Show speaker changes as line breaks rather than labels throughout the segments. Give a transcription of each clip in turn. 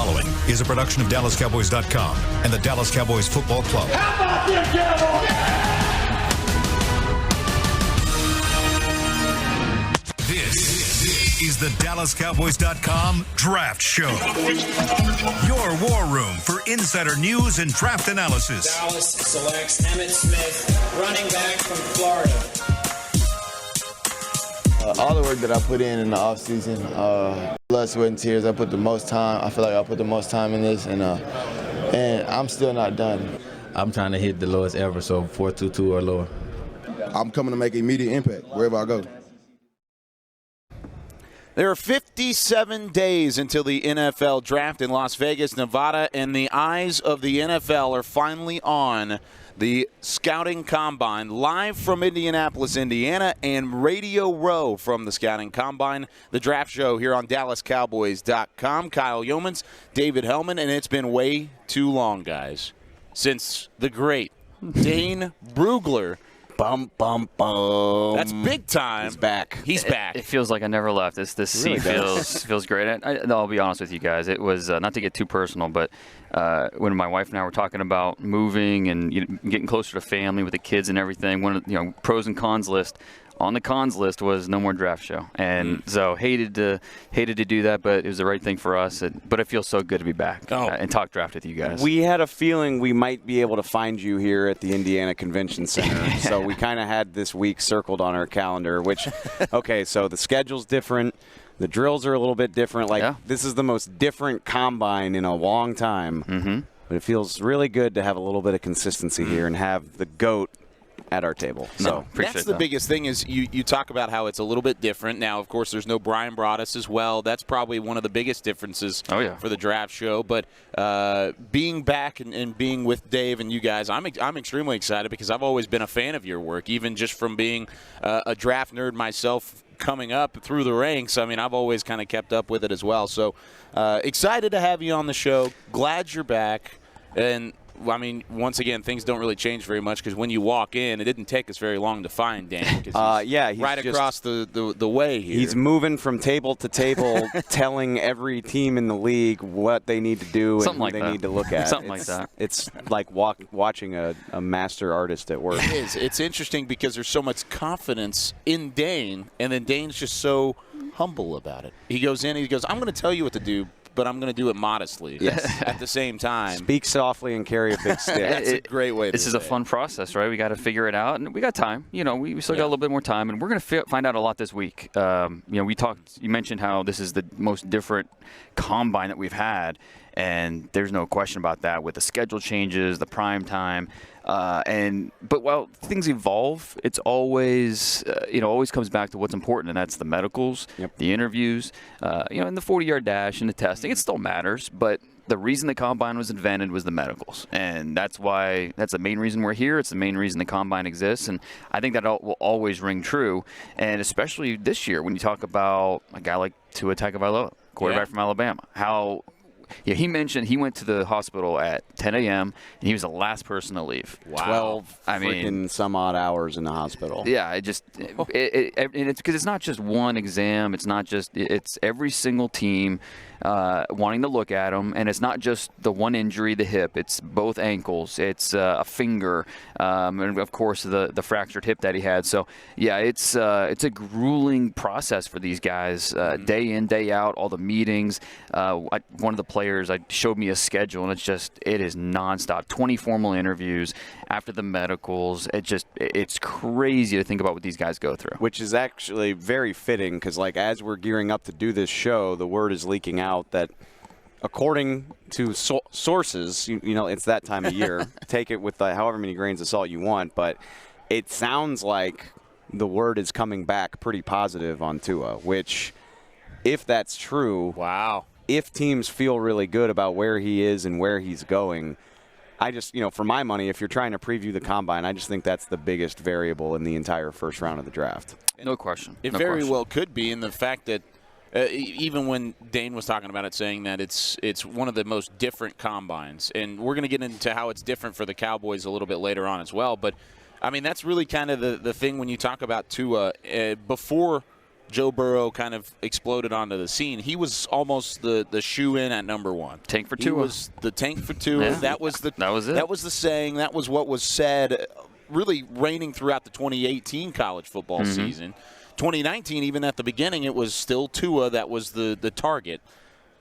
following is a production of DallasCowboys.com and the Dallas Cowboys Football Club. How about them Cowboys? This is the DallasCowboys.com Draft Show. Your war room for insider news and draft analysis.
Dallas selects Emmitt Smith, running back from Florida.
All the work that I put in the offseason, blood, sweat, and tears, I put the most time. I feel like I put the most time in this, and I'm still not done.
I'm trying to hit the lowest ever, so 4.22 or lower.
I'm coming to make immediate impact wherever I go.
There are 57 days until the NFL draft in Las Vegas, Nevada, and the eyes of the NFL are finally on the Scouting Combine, live from Indianapolis, Indiana, and Radio Row from the Scouting Combine. The Draft Show here on DallasCowboys.com. Kyle Youmans, David Helman, and it's been way too long, guys, since the great Dane Brugler.
Bum, bum, bum.
That's big time.
He's back.
He's back.
It feels like I never left. This
really
seat feels great. I'll be honest with you guys. It was, not to get too personal, but when my wife and I were talking about moving and getting closer to family with the kids and everything, one of the pros and cons list. On the cons list was no more draft show, and so hated to do that, but it was the right thing for us. But it feels so good to be back and talk draft with you guys.
We had a feeling we might be able to find you here at the Indiana Convention Center, so we kind of had this week circled on our calendar. Which, okay, so the schedule's different, the drills are a little bit different. This is the most different combine in a long time, but it feels really good to have a little bit of consistency here and have the GOAT at our table. So
that's the biggest thing is you talk about how it's a little bit different. Now, of course, there's no Brian Broaddus as well. That's probably one of the biggest differences for the draft show. But being back and being with Dave and you guys, I'm extremely excited because I've always been a fan of your work, even just from being a draft nerd myself coming up through the ranks. I mean, I've always kind of kept up with it as well. So excited to have you on the show. Glad you're back. And I mean, once again, things don't really change very much because when you walk in, it didn't take us very long to find Dan. He's right across the way here.
He's moving from table to table, telling every team in the league what they need to do and who they need to look at.
Something like that.
It's like watching a master artist at work.
It is. It's interesting because there's so much confidence in Dane, and then Dane's just so humble about it. He goes in, he goes, I'm going to tell you what to do, but I'm going to do it modestly at the same time.
Speak softly and carry a big stick.
That's a great way to
This is a fun process, right? We got to figure it out, and we got time. We still got a little bit more time, and we're going to find out a lot this week. We talked. You mentioned how this is the most different combine that we've had, and there's no question about that with the schedule changes, the prime time. But while things evolve, it's always always comes back to what's important, and that's the medicals, the interviews, and the 40-yard dash and the testing. It still matters, but the reason the combine was invented was the medicals, and that's the main reason we're here. It's the main reason the combine exists, and I think that will always ring true, and especially this year when you talk about a guy like Tua Tagovailoa, quarterback from Alabama, how. Yeah, he mentioned he went to the hospital at 10 a.m. and he was the last person to leave.
Wow. 12 some odd hours in the hospital.
Yeah, and it's because it's not just one exam. It's every single team wanting to look at him, and it's not just the one injury, the hip. It's both ankles. It's a finger, and of course the fractured hip that he had. So yeah, it's a grueling process for these guys, day in, day out, all the meetings. One of the players showed me a schedule, and it is nonstop. 20 formal interviews after the medicals. It's crazy to think about what these guys go through.
Which is actually very fitting because, as we're gearing up to do this show, the word is leaking out that, according to sources, it's that time of year. Take it with however many grains of salt you want, but it sounds like the word is coming back pretty positive on Tua, which, if that's true, if teams feel really good about where he is and where he's going, I just, for my money, if you're trying to preview the combine, I just think that's the biggest variable in the entire first round of the draft.
No question.
It very well could be, in the fact that even when Dane was talking about it, saying that it's one of the most different combines, and we're going to get into how it's different for the Cowboys a little bit later on as well, but, I mean, that's really kind of the thing when you talk about Tua before Joe Burrow kind of exploded onto the scene, he was almost the shoe-in at number 1.
Tank for Tua.
He was the tank for Tua.
Yeah.
That was it.
That
was the saying. That was what was said, really reigning throughout the 2018 college football season. 2019, even at the beginning, it was still Tua that was the target.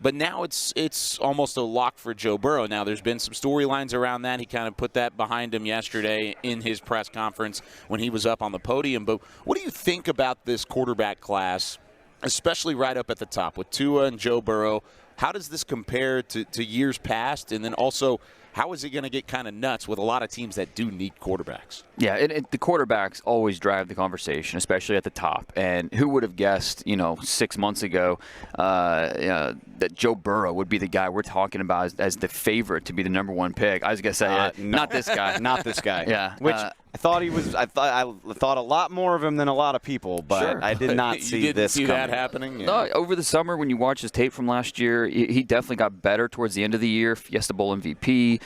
But now it's almost a lock for Joe Burrow. Now, there's been some storylines around that. He kind of put that behind him yesterday in his press conference when he was up on the podium. But what do you think about this quarterback class, especially right up at the top with Tua and Joe Burrow? How does this compare to years past? And then also, how is it going to get kind of nuts with a lot of teams that do need quarterbacks?
Yeah, the quarterbacks always drive the conversation, especially at the top. And who would have guessed, 6 months ago, that Joe Burrow would be the guy we're talking about as the favorite to be the number 1 pick? I was going to say, not this guy.
Not this guy.
Yeah.
Which I thought he was. I thought a lot more of him than a lot of people, but
Sure.
I did not see
you didn't
this
see
coming.
that happening? Yeah.
No, over the summer when you watch his tape from last year, he definitely got better towards the end of the year. Fiesta Bowl MVP.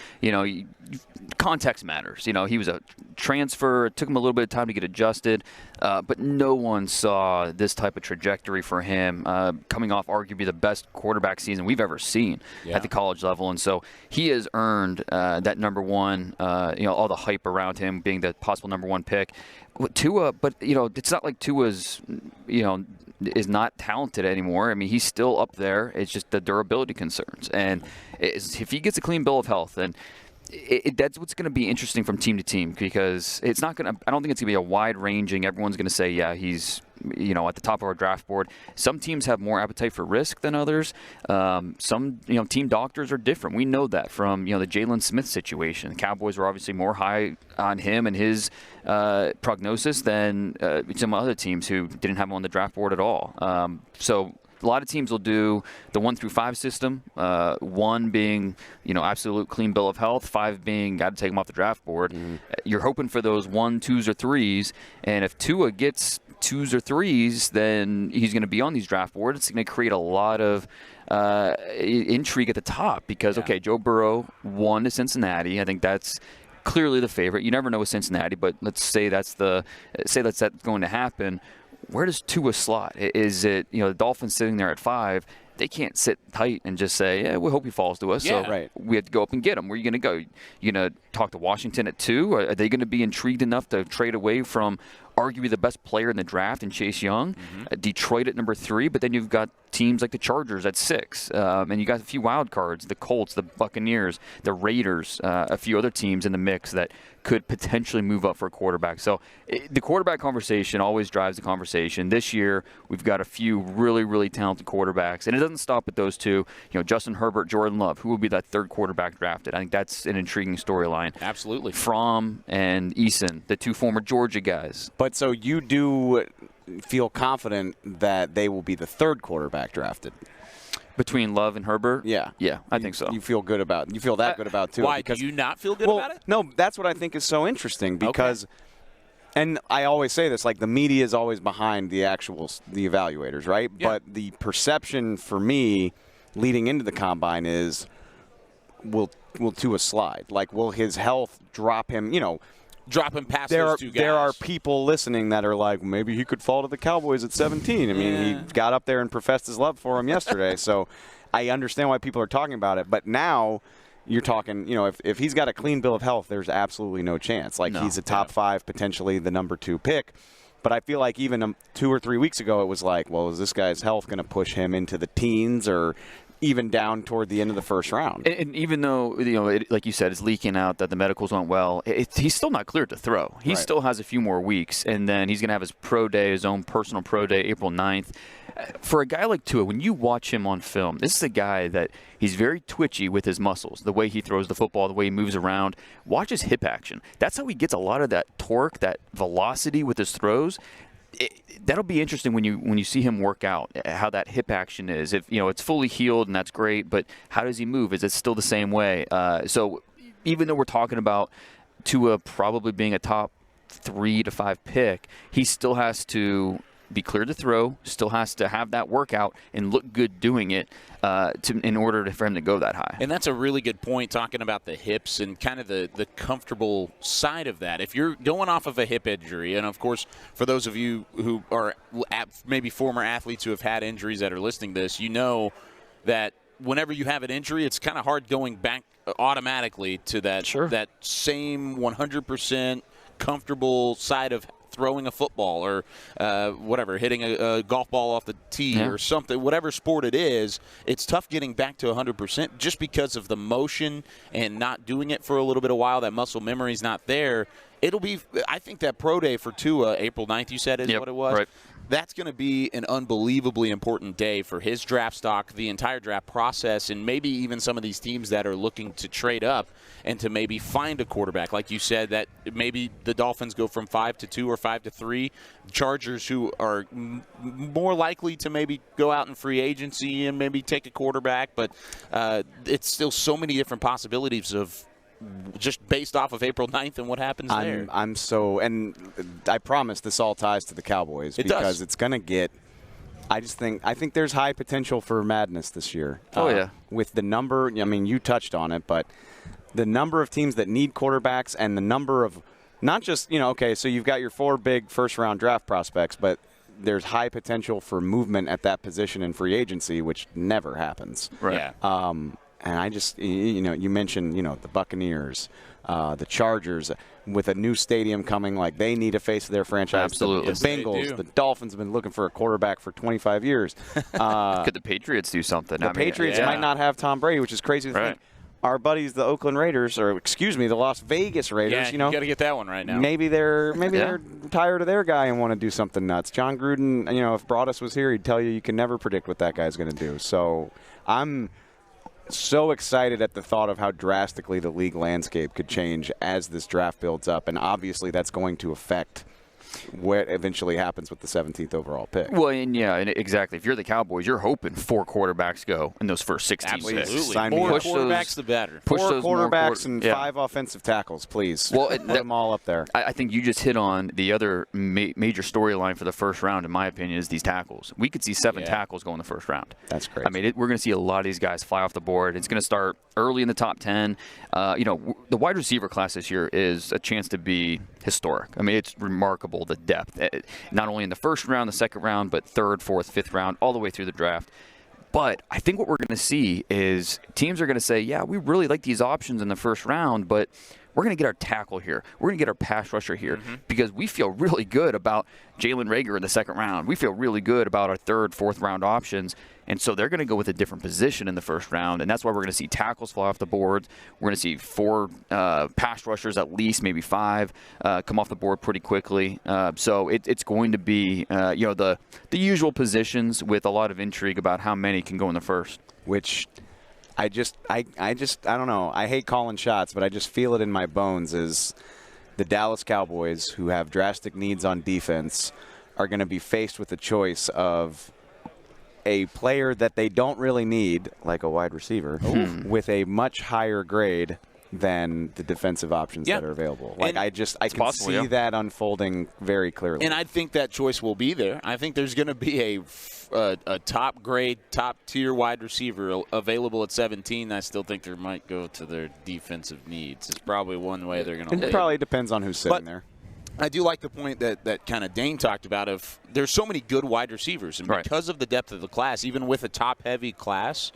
Context matters. He was a transfer. It took him a little bit of time to get adjusted, but no one saw this type of trajectory for him coming off arguably the best quarterback season we've ever seen at the college level. And so he has earned that number 1, all the hype around him being the possible number 1 pick. Tua, but, it's not like Tua's, is not talented anymore. I mean, he's still up there. It's just the durability concerns. And if he gets a clean bill of health, then that's what's going to be interesting from team to team, because it's not going to. I don't think it's going to be a wide ranging. Everyone's going to say, yeah, he's at the top of our draft board. Some teams have more appetite for risk than others. Some team doctors are different. We know that from the Jalen Smith situation. The Cowboys were obviously more high on him and his prognosis than some other teams who didn't have him on the draft board at all. So a lot of teams will do the 1 through 5 system, 1 being, absolute clean bill of health, 5 being got to take him off the draft board. You're hoping for those 1, 2s, or 3s, and if Tua gets 2s or 3s, then he's going to be on these draft boards. It's going to create a lot of intrigue at the top because, okay, Joe Burrow won to Cincinnati. I think that's clearly the favorite. You never know with Cincinnati, but let's say that's going to happen. Where does Tua slot? Is it, the Dolphins sitting there at 5? They can't sit tight and just say, yeah, we hope he falls to us.
Yeah.
So
Right.
we have to go up and get him. Where are you going to go? You going to talk to Washington at 2? Or are they going to be intrigued enough to trade away from arguably the best player in the draft in Chase Young? Detroit at number 3, but then you've got teams like the Chargers at 6. And you got a few wild cards, the Colts, the Buccaneers, the Raiders, a few other teams in the mix that could potentially move up for a quarterback. So the quarterback conversation always drives the conversation. This year, we've got a few really, really talented quarterbacks. And it doesn't stop at those two. Justin Herbert, Jordan Love, who will be that 3rd quarterback drafted? I think that's an intriguing storyline.
Absolutely.
Fromm and Eason, the 2 former Georgia guys.
But so you do feel confident that they will be the 3rd quarterback drafted?
Between Love and Herbert?
Yeah.
Yeah, I think so.
You feel good about good about Tua?
Why?
Because,
Do you not feel good about it?
No, that's what I think is so interesting because and I always say this, like the media is always behind the evaluators, right?
Yeah.
But the perception for me leading into the combine is will Tua slide? Like, will his health drop him,
Drop him past those 2 guys.
There are people listening that are like, maybe he could fall to the Cowboys at 17. I mean, he got up there and professed his love for him yesterday. So I understand why people are talking about it. But now you're talking, if he's got a clean bill of health, there's absolutely no chance. Like, he's a top 5, potentially the number 2 pick. But I feel like even 2 or 3 weeks ago, it was like, well, is this guy's health going to push him into the teens or even down toward the end of the 1st round?
And even though, like you said, it's leaking out that the medicals went well, he's still not cleared to throw. He still has a few more weeks, and then he's going to have his pro day, his own personal pro day, April 9th. For a guy like Tua, when you watch him on film, this is a guy that he's very twitchy with his muscles, the way he throws the football, the way he moves around. Watch his hip action. That's how he gets a lot of that torque, that velocity with his throws. That'll be interesting when you see him work out, how that hip action is. If it's fully healed and that's great, but how does he move? Is it still the same way? So even though we're talking about Tua probably being a top 3 to 5 pick, he still has to be cleared to throw, still has to have that workout and look good doing it in order for him to go that high.
And that's a really good point, talking about the hips and kind of the comfortable side of that. If you're going off of a hip injury, and of course, for those of you who are maybe former athletes who have had injuries that are listening to this, you know that whenever you have an injury, it's kind of hard going back automatically to that that same 100% comfortable side of throwing a football or whatever, hitting a golf ball off the tee or something, whatever sport it is. It's tough getting back to 100% just because of the motion and not doing it for a little bit of while. That muscle memory's not there. It'll be, I think that pro day for Tua, April 9th, you said is what it was.
Right.
That's going to be an unbelievably important day for his draft stock, the entire draft process, and maybe even some of these teams that are looking to trade up and to maybe find a quarterback. Like you said, that maybe the Dolphins go from 5 to 2 or 5 to 3. Chargers, who are more likely to maybe go out in free agency and maybe take a quarterback, but it's still so many different possibilities of just based off of April 9th and what happens there.
I'm so, and I promise this all ties to the Cowboys because it's going to get, I think there's high potential for madness this year. With the number, I mean, you touched on it, but the number of teams that need quarterbacks and the number of, not just, so you've got your 4 big first-round draft prospects, but there's high potential for movement at that position in free agency, which never happens.
Right.
Yeah.
And I just, you mentioned, the Buccaneers, the Chargers, with a new stadium coming, like they need a face of their franchise.
Absolutely.
The Bengals, the Dolphins have been looking for a quarterback for 25 years.
Could the Patriots do something?
The Patriots might not have Tom Brady, which is crazy to think. Our buddies, the Oakland Raiders, or the Las Vegas Raiders,
you got to get that one right now.
Maybe they're tired of their guy and want to do something nuts. John Gruden, if Broadus was here, he'd tell you can never predict what that guy's going to do. So I'm so excited at the thought of how drastically the league landscape could change as this draft builds up, and obviously that's going to affect what eventually happens with the 17th overall pick.
Well, and exactly. If you're the Cowboys, you're hoping 4 quarterbacks go in those first 16 picks.
Absolutely. More quarterbacks, the better.
4 quarterbacks and 5 offensive tackles, please.
Well,
put them all up there.
I think you just hit on the other major storyline for the first round, in my opinion, is these tackles. We could see 7 tackles go in the first round.
That's great.
I mean, we're going to see a lot of these guys fly off the board. It's going to start early in the top 10. The wide receiver class this year is a chance to be historic. I mean, it's remarkable, the depth. Not only in the first round, the second round, but 3rd, 4th, 5th round, all the way through the draft. But I think what we're going to see is teams are going to say, yeah, we really like these options in the first round, but we're going to get our tackle here. We're going to get our pass rusher here because we feel really good about Jalen Reagor in the second round. We feel really good about our 3rd, 4th round options. And so they're going to go with a different position in the first round, and that's why we're going to see tackles fly off the board. We're going to see 4 pass rushers, at least maybe 5, come off the board pretty quickly. So it's going to be the usual positions with a lot of intrigue about how many can go in the first.
Which I don't know. I hate calling shots, but I just feel it in my bones is the Dallas Cowboys, who have drastic needs on defense, are going to be faced with the choice of a player that they don't really need, like a wide receiver, with a much higher grade than the defensive options that are available. Like, I can see that unfolding very clearly.
And I think that choice will be there. I think there's going to be a top grade, top tier wide receiver available at 17. I still think they might go to their defensive needs. It's probably one way they're going to.
It probably depends on who's sitting there.
I do like the point that kind of Dane talked about of there's so many good wide receivers, and because of the depth of the class, even with a top-heavy class,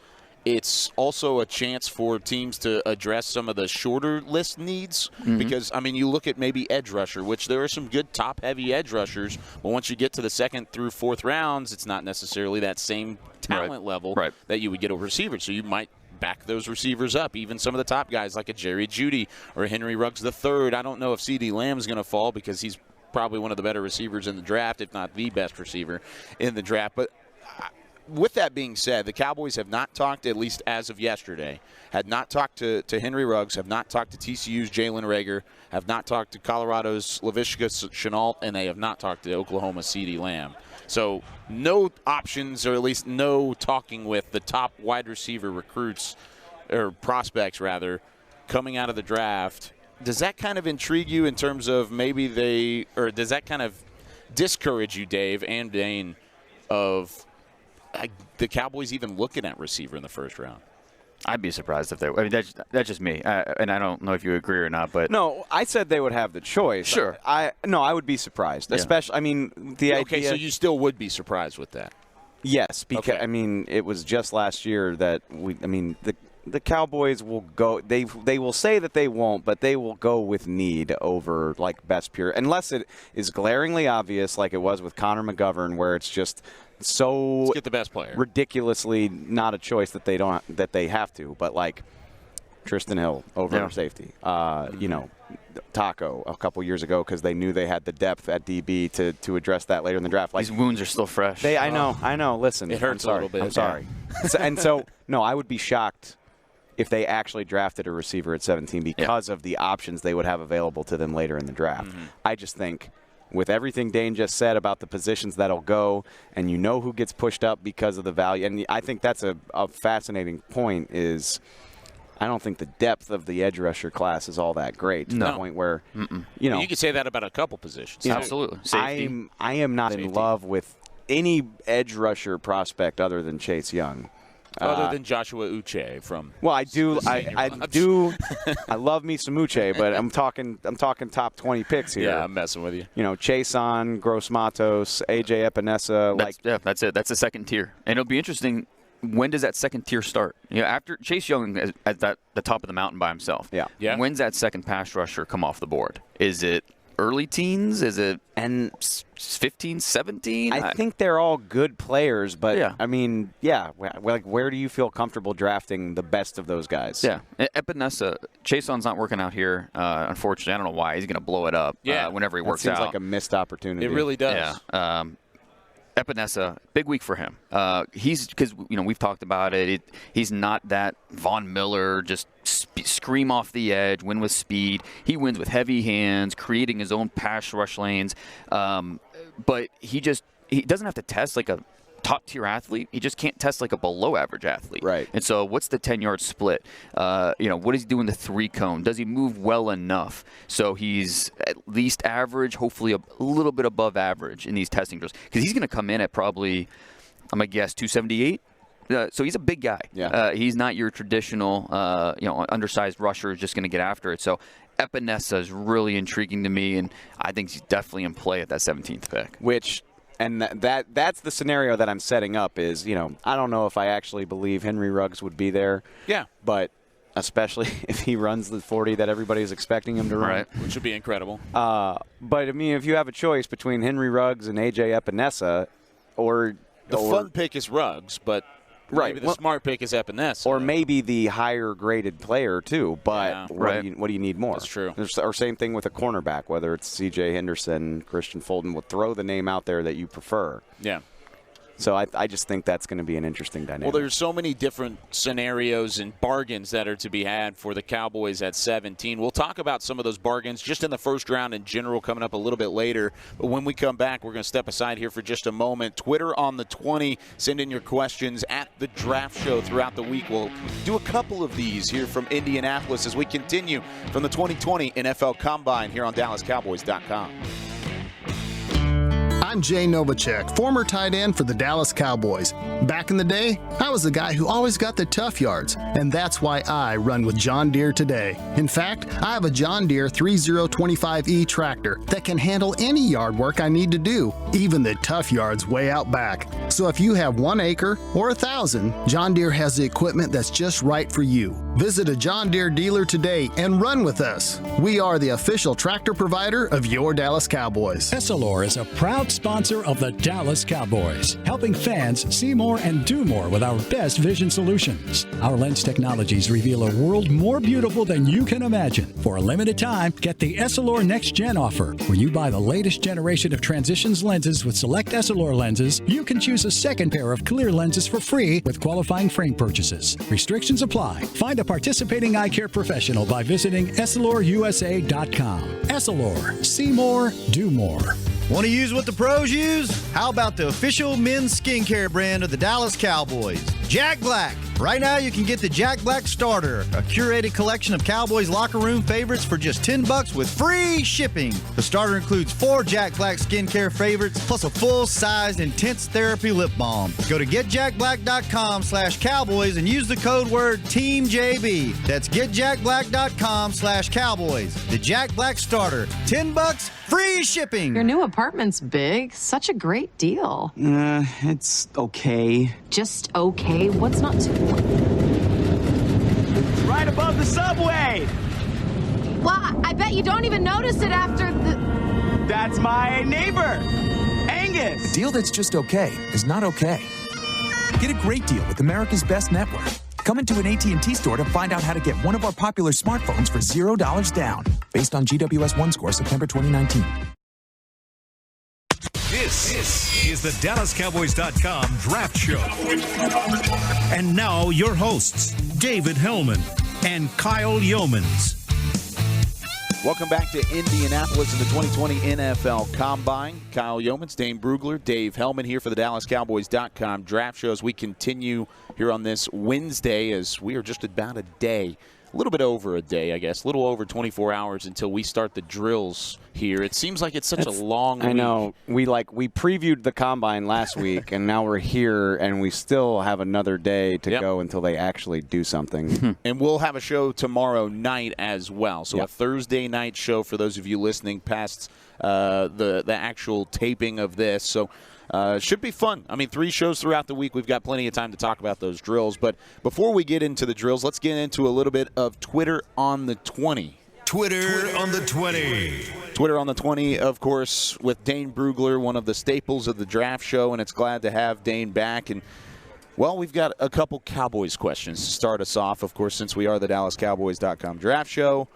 it's also a chance for teams to address some of the shorter list needs because, I mean, you look at maybe edge rusher, which there are some good top-heavy edge rushers, but once you get to the 2nd through 4th rounds, it's not necessarily that same talent level that you would get over receivers, so you might back those receivers up. Even some of the top guys like a Jerry Jeudy or a Henry Ruggs III. I don't know if CeeDee Lamb's going to fall because he's probably one of the better receivers in the draft, if not the best receiver in the draft. But with that being said, the Cowboys have not talked, at least as of yesterday, had not talked to Henry Ruggs, have not talked to TCU's Jalen Reagor, have not talked to Colorado's Laviska Shenault, and they have not talked to Oklahoma's CeeDee Lamb. So no options, or at least no talking with the top wide receiver recruits, or prospects rather, coming out of the draft. Does that kind of intrigue you in terms of maybe does that kind of discourage you, Dave and Dane, of the Cowboys even looking at receiver in the first round?
I'd be surprised if they. I mean, that's just me, and I don't know if you agree or not. But
no, I said they would have the choice.
Sure.
I would be surprised, especially. I mean, the idea.
Okay, so you still would be surprised with that.
Yes, because I mean, it was just last year that the Cowboys will go. They will say that they won't, but they will go with need over like best pure, unless it is glaringly obvious, like it was with Connor McGovern, where it's just so
Let's get the best player.
ridiculously not a choice that they have to. But like Tristan Hill over safety, Taco a couple years ago because they knew they had the depth at DB to address that later in the draft. Like,
these wounds are still fresh.
I know. Listen,
it hurts a little bit.
I'm sorry. No, I would be shocked if they actually drafted a receiver at 17 because of the options they would have available to them later in the draft.
Mm-hmm.
I just think with everything Dane just said about the positions that'll go, and who gets pushed up because of the value, and I think that's a fascinating point is I don't think the depth of the edge rusher class is all that great to the point where,
you could say that about a couple positions.
Absolutely. Safety.
I am not in love with any edge rusher prospect other than Chase Young.
Other than Joshua Uche from.
Well, I do. I love me some Uche, but I'm talking top 20 picks here.
Yeah, I'm messing with you.
Chason, Gross Matos, AJ Epinesa.
That's it. That's the second tier, and it'll be interesting. When does that second tier start? After Chase Young is at the top of the mountain by himself.
Yeah.
When's that second pass rusher come off the board? Is it early teens? Is it 15, 17?
I think they're all good players, but
Yeah.
I mean, like where do you feel comfortable drafting the best of those guys?
Yeah, Epinesa, Chason's not working out here. Unfortunately, I don't know why. He's going to blow it up. Whenever he works
seems
out.
like a missed opportunity.
It really does.
Yeah. Epinesa, big week for him. He's because we've talked about it. He's not that Von Miller, just scream off the edge, win with speed. He wins with heavy hands, creating his own pass rush lanes. But he doesn't have to test like a top-tier athlete. He just can't test like a below-average athlete.
Right.
And so what's the 10-yard split? What does he do in the three-cone? Does he move well enough? So he's at least average, hopefully a little bit above average in these testing drills. Because he's going to come in at probably, I'm going to guess, 278. So he's a big guy.
Yeah.
He's not your traditional, undersized rusher who's just going to get after it. So Epinesa is really intriguing to me, and I think he's definitely in play at that 17th pick.
And that's the scenario that I'm setting up is, I don't know if I actually believe Henry Ruggs would be there.
Yeah.
But especially if he runs the 40 that everybody's expecting him to run.
Right.
Which would be incredible.
But, I mean, if you have a choice between Henry Ruggs and A.J. Epinesa
The fun pick is Ruggs, but maybe the smart pick is Epinesa.
Or maybe the higher-graded player, too. But what do you need more?
That's true.
Or same thing with a cornerback, whether it's C.J. Henderson, Christian Fulton. Will throw the name out there that you prefer.
Yeah.
So I just think that's going to be an interesting dynamic.
Well, there's so many different scenarios and bargains that are to be had for the Cowboys at 17. We'll talk about some of those bargains just in the first round in general coming up a little bit later. But when we come back, we're going to step aside here for just a moment. Twitter on the 20. Send in your questions at the Draft Show throughout the week. We'll do a couple of these here from Indianapolis as we continue from the 2020 NFL Combine here on DallasCowboys.com.
I'm Jay Novacek, former tight end for the Dallas Cowboys. Back in the day, I was the guy who always got the tough yards, and that's why I run with John Deere today. In fact, I have a John Deere 3025E tractor that can handle any yard work I need to do, even the tough yards way out back. So if you have 1 acre or 1,000, John Deere has the equipment that's just right for you. Visit a John Deere dealer today and run with us. We are the official tractor provider of your Dallas Cowboys.
Essilor is a proud sponsor of the Dallas Cowboys, helping fans see more and do more with our best vision solutions. Our lens technologies reveal a world more beautiful than you can imagine. For a limited time, get the Essilor Next Gen offer. When you buy the latest generation of Transitions lenses with select Essilor lenses, you can choose a second pair of clear lenses for free with qualifying frame purchases. Restrictions apply. Find a participating eye care professional by visiting EssilorUSA.com. Essilor. See more, do more.
Want to use what the pros use? How about the official men's skincare brand of the Dallas Cowboys? Jack Black. Right now, you can get the Jack Black Starter, a curated collection of Cowboys locker room favorites for just $10 with free shipping. The starter includes 4 Jack Black skincare favorites, plus a full-sized intense therapy lip balm. Go to getjackblack.com/Cowboys and use the code word TEAMJB. That's getjackblack.com/Cowboys. The Jack Black Starter, $10, free shipping.
Your new apartment's big. Such a great deal.
It's okay.
Just okay? What's not to?
Right above the subway!
Well, I bet you don't even notice it after the...
That's my neighbor, Angus!
A deal that's just okay is not okay. Get a great deal with America's Best Network. Come into an AT&T store to find out how to get one of our popular smartphones for $0 down. Based on GWS 1 score September 2019.
This is the DallasCowboys.com Draft Show. And now your hosts, David Helman and Kyle Youmans.
Welcome back to Indianapolis in the 2020 NFL Combine. Kyle Youmans, Dane Brugler, Dave Helman here for the DallasCowboys.com Draft Show as we continue here on this Wednesday as we are just about a day. A little bit over a day, I guess. A little over 24 hours until we start the drills here. It seems like it's such a long week.
I know. We previewed the Combine last week, and now we're here, and we still have another day to go until they actually do something.
And we'll have a show tomorrow night as well. So a Thursday night show for those of you listening past the actual taping of this. So should be fun. I mean, 3 shows throughout the week. We've got plenty of time to talk about those drills. But before we get into the drills, let's get into a little bit of Twitter on the 20.
Twitter on the 20.
Twitter on the 20, of course, with Dane Brugler, one of the staples of the draft show, and it's glad to have Dane back. And, well, we've got a couple Cowboys questions to start us off, of course, since we are the DallasCowboys.com draft show.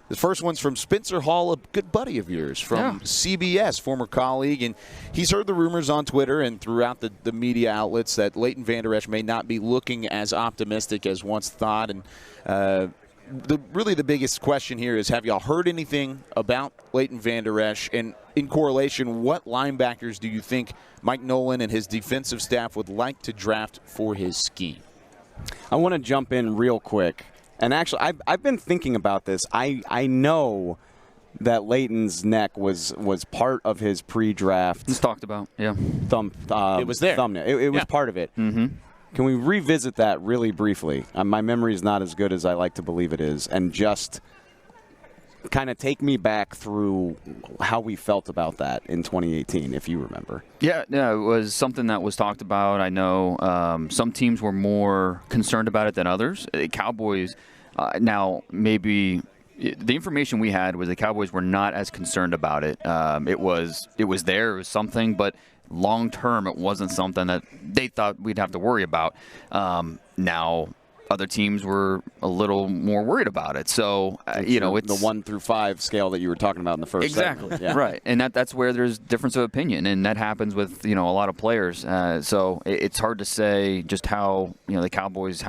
The first one's from Spencer Hall, a good buddy of yours from CBS, former colleague. And he's heard the rumors on Twitter and throughout the media outlets that Leighton Vander Esch may not be looking as optimistic as once thought. And really the biggest question here is, have y'all heard anything about Leighton Vander Esch? And in correlation, what linebackers do you think Mike Nolan and his defensive staff would like to draft for his scheme?
I want to jump in real quick. And actually, I've been thinking about this. I know that Leighton's neck was part of his pre-draft.
It's talked about,
it was there.
Thumbnail. It was part of it.
Mm-hmm.
Can we revisit that really briefly? My memory is not as good as I like to believe it is, and just kind of take me back through how we felt about that in 2018, if you remember.
Yeah, it was something that was talked about. I know some teams were more concerned about it than others. The Cowboys, now maybe the information we had was the Cowboys were not as concerned about it. It was there, it was something, but long term it wasn't something that they thought we'd have to worry about. Now other teams were a little more worried about it. So, it's
the 1 through 5 scale that you were talking about in the first segment.
Yeah. Right. And that's where there's difference of opinion, and that happens with, a lot of players. So it's hard to say just how, the Cowboys,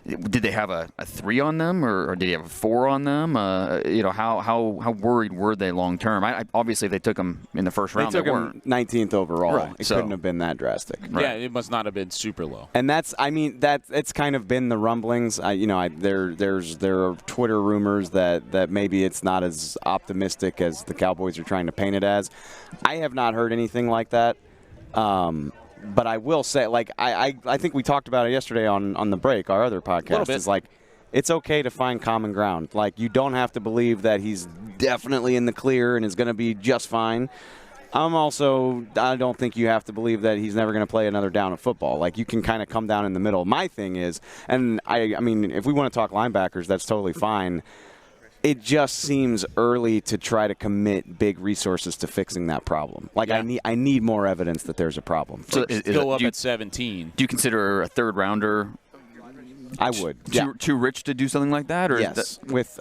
did they have a 3 on them or did they have a 4 on them? How worried were they long term? Obviously, they took them in the first round.
They took them 19th overall.
Right.
It couldn't have been that drastic.
Right. Yeah, it must not have been super low.
And it's kind of been the rumblings. There are Twitter rumors that maybe it's not as optimistic as the Cowboys are trying to paint it as. I have not heard anything like that. But I will say, I think we talked about it yesterday on the break, our other podcast. Is it's okay to find common ground. You don't have to believe that he's definitely in the clear and is going to be just fine. I don't think you have to believe that he's never going to play another down of football. You can kind of come down in the middle. My thing is, and I mean, if we want to talk linebackers, that's totally fine. It just seems early to try to commit big resources to fixing that problem. I need more evidence that there's a problem.
So still up at 17.
Do you consider a third rounder?
I would.
Too rich to do something like that, or
yes.
With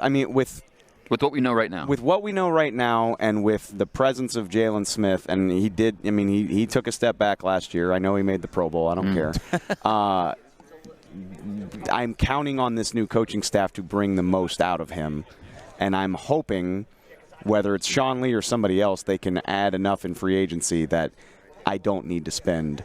what we know right now.
With what we know right now, and with the presence of Jalen Smith, and he did. I mean, he took a step back last year. I know he made the Pro Bowl. I don't care. I'm counting on this new coaching staff to bring the most out of him. And I'm hoping, whether it's Sean Lee or somebody else, they can add enough in free agency that I don't need to spend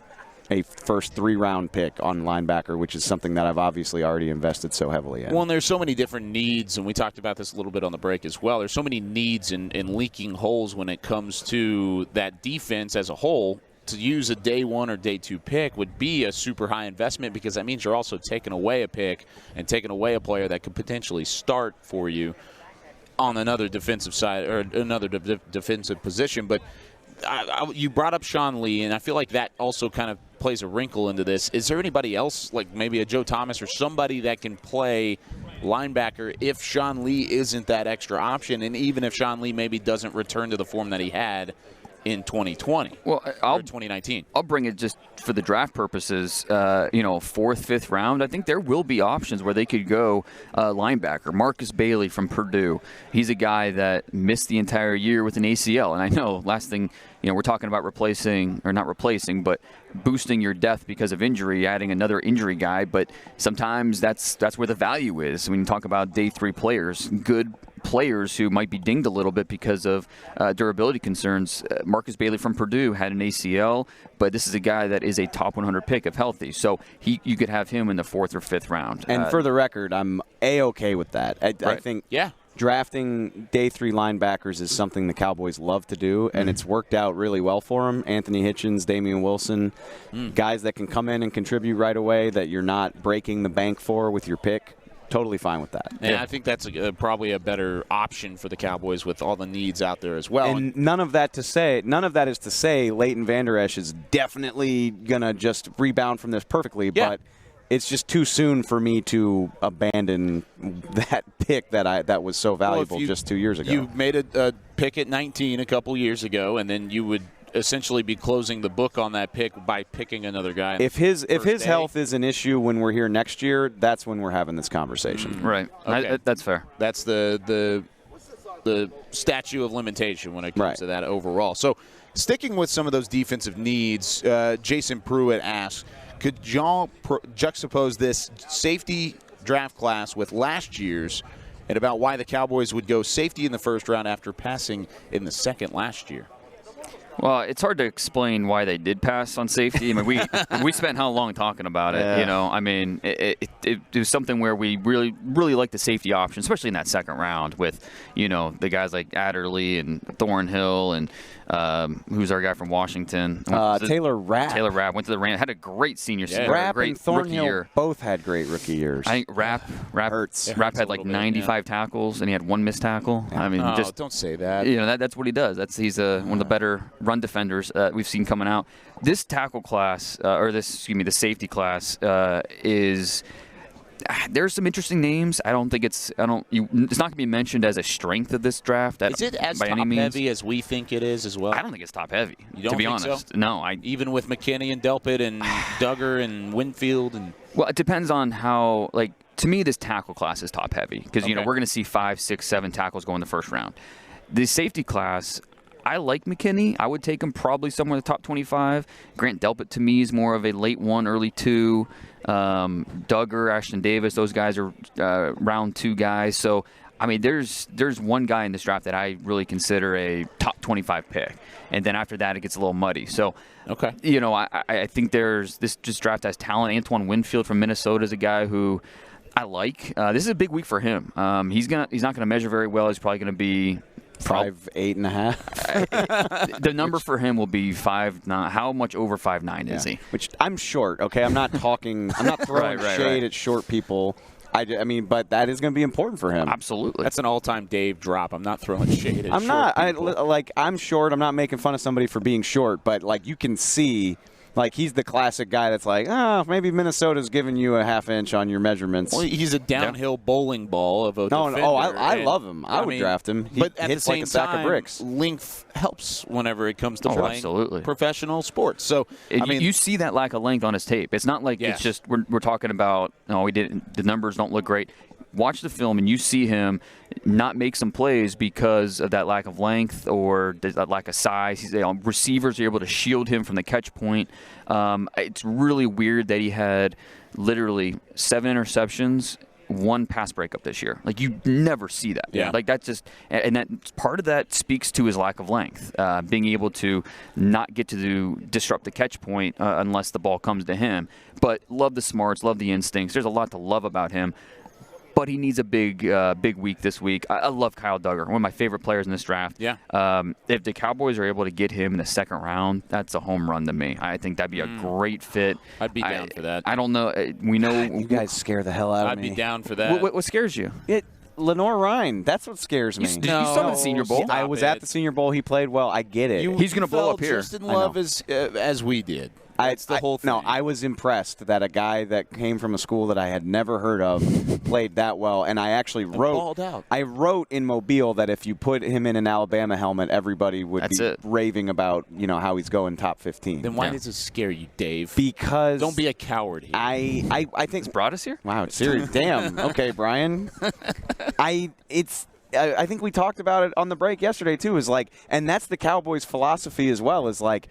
a first 3-round pick on linebacker, which is something that I've obviously already invested so heavily in.
Well, and there's so many different needs, and we talked about this a little bit on the break as well. There's so many needs and leaking holes when it comes to that defense as a whole. To use a day 1 or day 2 pick would be a super high investment, because that means you're also taking away a pick and taking away a player that could potentially start for you on another defensive side or another defensive position. But you brought up Sean Lee, and I feel like that also kind of plays a wrinkle into this. Is there anybody else, like maybe a Joe Thomas or somebody that can play linebacker if Sean Lee isn't that extra option, and even if Sean Lee maybe doesn't return to the form that he had in 2020 or 2019?
I'll bring it just for the draft purposes, 4th, 5th round. I think there will be options where they could go linebacker. Marcus Bailey from Purdue. He's a guy that missed the entire year with an ACL. And I know last thing, we're talking about but boosting your depth because of injury, adding another injury guy. But sometimes that's where the value is. When you talk about day 3 players, good players who might be dinged a little bit because of durability concerns. Marcus Bailey from Purdue had an ACL, but this is a guy that is a top 100 pick if healthy. So you could have him in the 4th or 5th round.
And for the record, I'm A-okay with that. I think drafting day 3 linebackers is something the Cowboys love to do, and it's worked out really well for them. Anthony Hitchens, Damian Wilson, guys that can come in and contribute right away that you're not breaking the bank for with your pick. Totally fine with that.
And I think that's probably a better option for the Cowboys with all the needs out there as well.
And none of that is to say Leighton Vander Esch is definitely going to just rebound from this perfectly, but it's just too soon for me to abandon that pick that was so valuable just 2 years ago.
You made a pick at 19 a couple years ago, and then you would essentially be closing the book on that pick by picking another guy.
If his health is an issue when we're here next year, that's when we're having this conversation.
Right.
Okay.
That's fair.
That's the statute of limitation when it comes to that overall. So sticking with some of those defensive needs, Jason Pruitt asks, could y'all juxtapose this safety draft class with last year's, and about why the Cowboys would go safety in the 1st round after passing in the 2nd last year?
Well, it's hard to explain why they did pass on safety. I mean, we spent how long talking about it? I mean, it was something where we really liked the safety option, especially in that 2nd round with, the guys like Adderley and Thornhill and who's our guy from Washington?
Taylor Rapp.
Taylor Rapp went to the Rams, had a great senior season.
Rapp
great
and Thornhill
year.
both had great rookie years.
I think Rapp had like 95 tackles, and he had 1 missed tackle. I mean, just
don't say that.
That's what he does. He's one of the better run defenders we've seen coming out. This tackle class, the safety class is. There's some interesting names. I don't think it's not going to be mentioned as a strength of this draft.
Is it as top-heavy as we think it is as well?
I don't think it's top-heavy,
you don't
to be
think
honest.
So?
No.
Even with McKinney and Delpit and Duggar and Winfield?
Well, it depends on how, to me, this tackle class is top-heavy because, we're going to see 5, 6, 7 tackles go in the 1st round. The safety class, I like McKinney. I would take him probably somewhere in the top 25. Grant Delpit, to me, is more of a late 1, early 2. Duggar, Ashton Davis, those guys are round 2 guys. So, I mean, there's one guy in this draft that I really consider a top 25 pick. And then after that, it gets a little muddy. So, I think this draft has talent. Antoine Winfield from Minnesota is a guy who I like. This is a big week for him. He's not going to measure very well. He's probably going to be
5'8.5".
The number for him will be 5'9". How much over 5'9" is he?
Which I'm short. Okay, I'm not throwing shade at short people. I mean, but that is going to be important for him.
Absolutely.
That's an all-time Dave drop. I'm not throwing shade at
I'm
short
not.
people.
I'm short. I'm not making fun of somebody for being short, but you can see. He's the classic guy that's maybe Minnesota's giving you a half inch on your measurements.
Well, he's a downhill bowling ball of a defender.
I love him. I would draft him. He
but at
hits
the same
like a sack of bricks.
Length helps whenever it comes to playing professional sports. So,
you see that lack of length on his tape. It's not like it's just we're talking about, the numbers don't look great. Watch the film and you see him not make some plays because of that lack of length or that lack of size. Receivers are able to shield him from the catch point. It's really weird that he had literally 7 interceptions one pass breakup this year. Like, you never see that.
Yeah.
Like, that's just – and that part of that speaks to his lack of length, being able to not get to disrupt the catch point unless the ball comes to him. But love the smarts, love the instincts. There's a lot to love about him. But he needs a big week this week. I love Kyle Duggar, one of my favorite players in this draft.
Yeah.
If the Cowboys are able to get him in the second round, that's a home run to me. I think that'd be a great fit.
I'd be down for that.
I don't know. We know
you guys scare the hell out of
I'd
me.
be down for that.
What scares you?
LENOIR-RHYNE. That's what scares me.
You saw him at the Senior Bowl.
I was at the Senior Bowl. He played well. I get it.
He's going to blow up here.
Just in love as we did. That's the whole thing.
No, I was impressed that a guy that came from a school that I had never heard of played that well. And I actually wrote in Mobile that if you put him in an Alabama helmet, everybody would be raving about how he's going top 15.
Then why does it scare you, Dave?
Because
don't be a coward here.
I think
it's brought us here.
Wow, it's serious. Damn. Okay, Brian. I think we talked about it on the break yesterday too. Is like, and that's the Cowboys' philosophy as well. Is like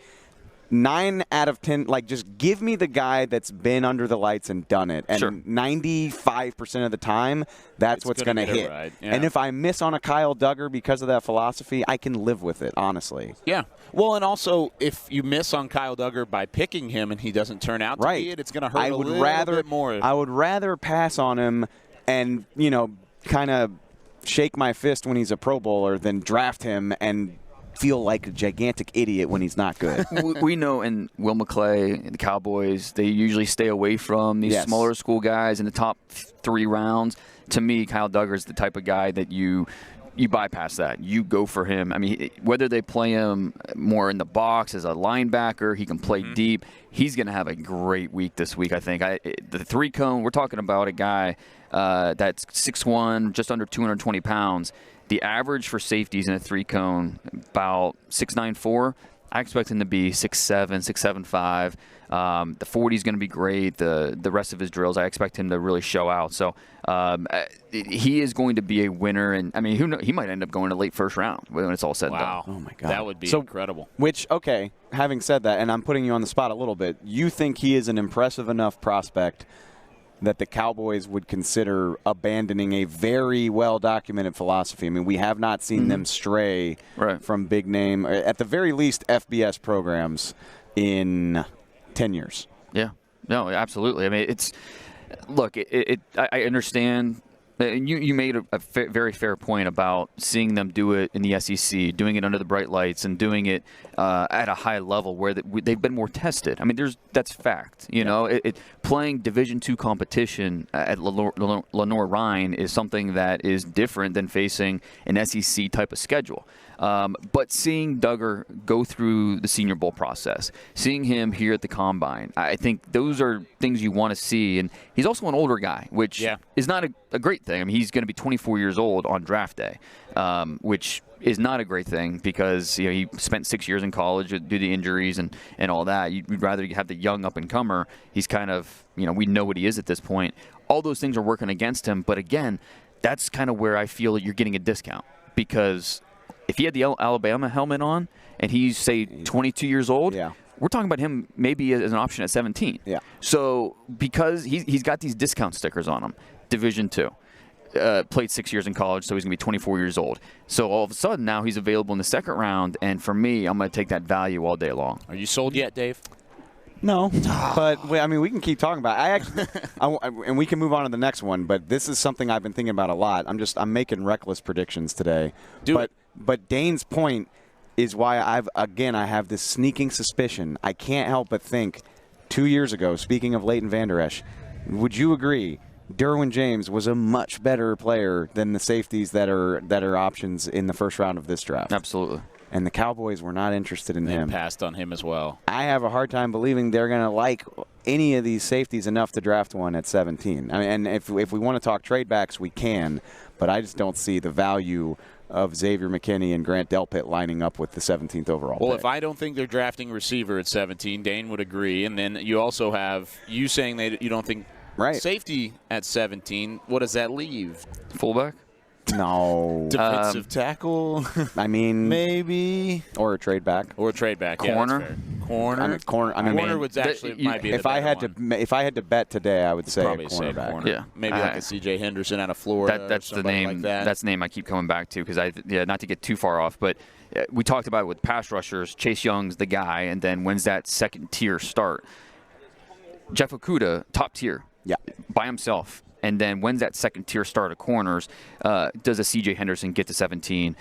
9 out of 10. Like, just give me the guy that's been under the lights and done it. And 95% of the time, that's what's going to hit.
Right. Yeah.
And if I miss on a Kyle Duggar because of that philosophy, I can live with it. Honestly.
Yeah. Well, and also if you miss on Kyle Duggar by picking him and he doesn't turn out to be it, it's going to hurt a little bit more.
I would rather pass on him and kind of shake my fist when he's a Pro Bowler than draft him and feel like a gigantic idiot when he's not good.
We know in Will McClay, the Cowboys, they usually stay away from these smaller school guys in the top 3 rounds. To me, Kyle Duggar is the type of guy that you bypass that. You go for him. I mean, whether they play him more in the box as a linebacker, he can play deep. He's going to have a great week this week, I think. The 3-cone, we're talking about a guy that's 6'1", just under 220 pounds. The average for safeties in a 3-cone, about 6'9", I expect him to be 6'7", 6'7", 5. The 40 is going to be great. The rest of his drills, I expect him to really show out. So he is going to be a winner. And, I mean, who knows? He might end up going to late first round when it's all said and done.
Oh, my God.
That would be incredible.
Okay, having said that, and I'm putting you on the spot a little bit, you think he is an impressive enough prospect that the Cowboys would consider abandoning a very well-documented philosophy? I mean, we have not seen them stray from big name, or at the very least, FBS programs in 10 years.
Yeah. No, absolutely. I mean, I understand. And you made a very fair point about seeing them do it in the SEC, doing it under the bright lights, and doing it at a high level where they've been more tested. I mean, that's fact. Playing Division II competition at LENOIR-RHYNE is something that is different than facing an SEC type of schedule. But seeing Duggar go through the Senior Bowl process, seeing him here at the Combine, I think those are things you want to see. And he's also an older guy, which is not a great thing. I mean, he's going to be 24 years old on draft day, which is not a great thing because he spent 6 years in college due to injuries and all that. You'd rather have the young up-and-comer. He's kind of, we know what he is at this point. All those things are working against him. But, again, that's kind of where I feel that you're getting a discount because – if he had the Alabama helmet on and he's, say, 22 years old, we're talking about him maybe as an option at 17.
Yeah.
So because he's got these discount stickers on him, Division II, played 6 years in college, so he's going to be 24 years old. So all of a sudden now he's available in the second round, and for me, I'm going to take that value all day long.
Are you sold yet, Dave?
No, but I mean, we can keep talking about it. And we can move on to the next one. But this is something I've been thinking about a lot. I'm making reckless predictions today. But Dane's point is why I have this sneaking suspicion. I can't help but think 2 years ago, speaking of Leighton Vander Esch, would you agree Derwin James was a much better player than the safeties that are options in the first round of this draft?
Absolutely.
And the Cowboys were not interested in him.
They passed on him as well.
I have a hard time believing they're going to like any of these safeties enough to draft one at 17. I mean, and if we want to talk trade backs, we can, but I just don't see the value of Xavier McKinney and Grant Delpit lining up with the 17th overall
pick.
If
I don't think they're drafting receiver at 17, Dane would agree. And then you also have you saying you don't think safety at 17. What does that leave?
Fullback?
No.
Defensive tackle?
I mean,
maybe.
Or a trade back.
Corner?
Corner.
Corner.
Corner
would actually might be.
If I had to bet today, I would say
probably
a cornerback.
corner.
Yeah,
maybe like a C.J. Henderson out of Florida.
That's
or
the name.
Like that.
That's the name I keep coming back to because not to get too far off, but we talked about it with pass rushers. Chase Young's the guy, and then when's that second tier start? Jeff Okudah, top tier, by himself. And then when's that second tier start of corners? Does a C.J. Henderson get to 17?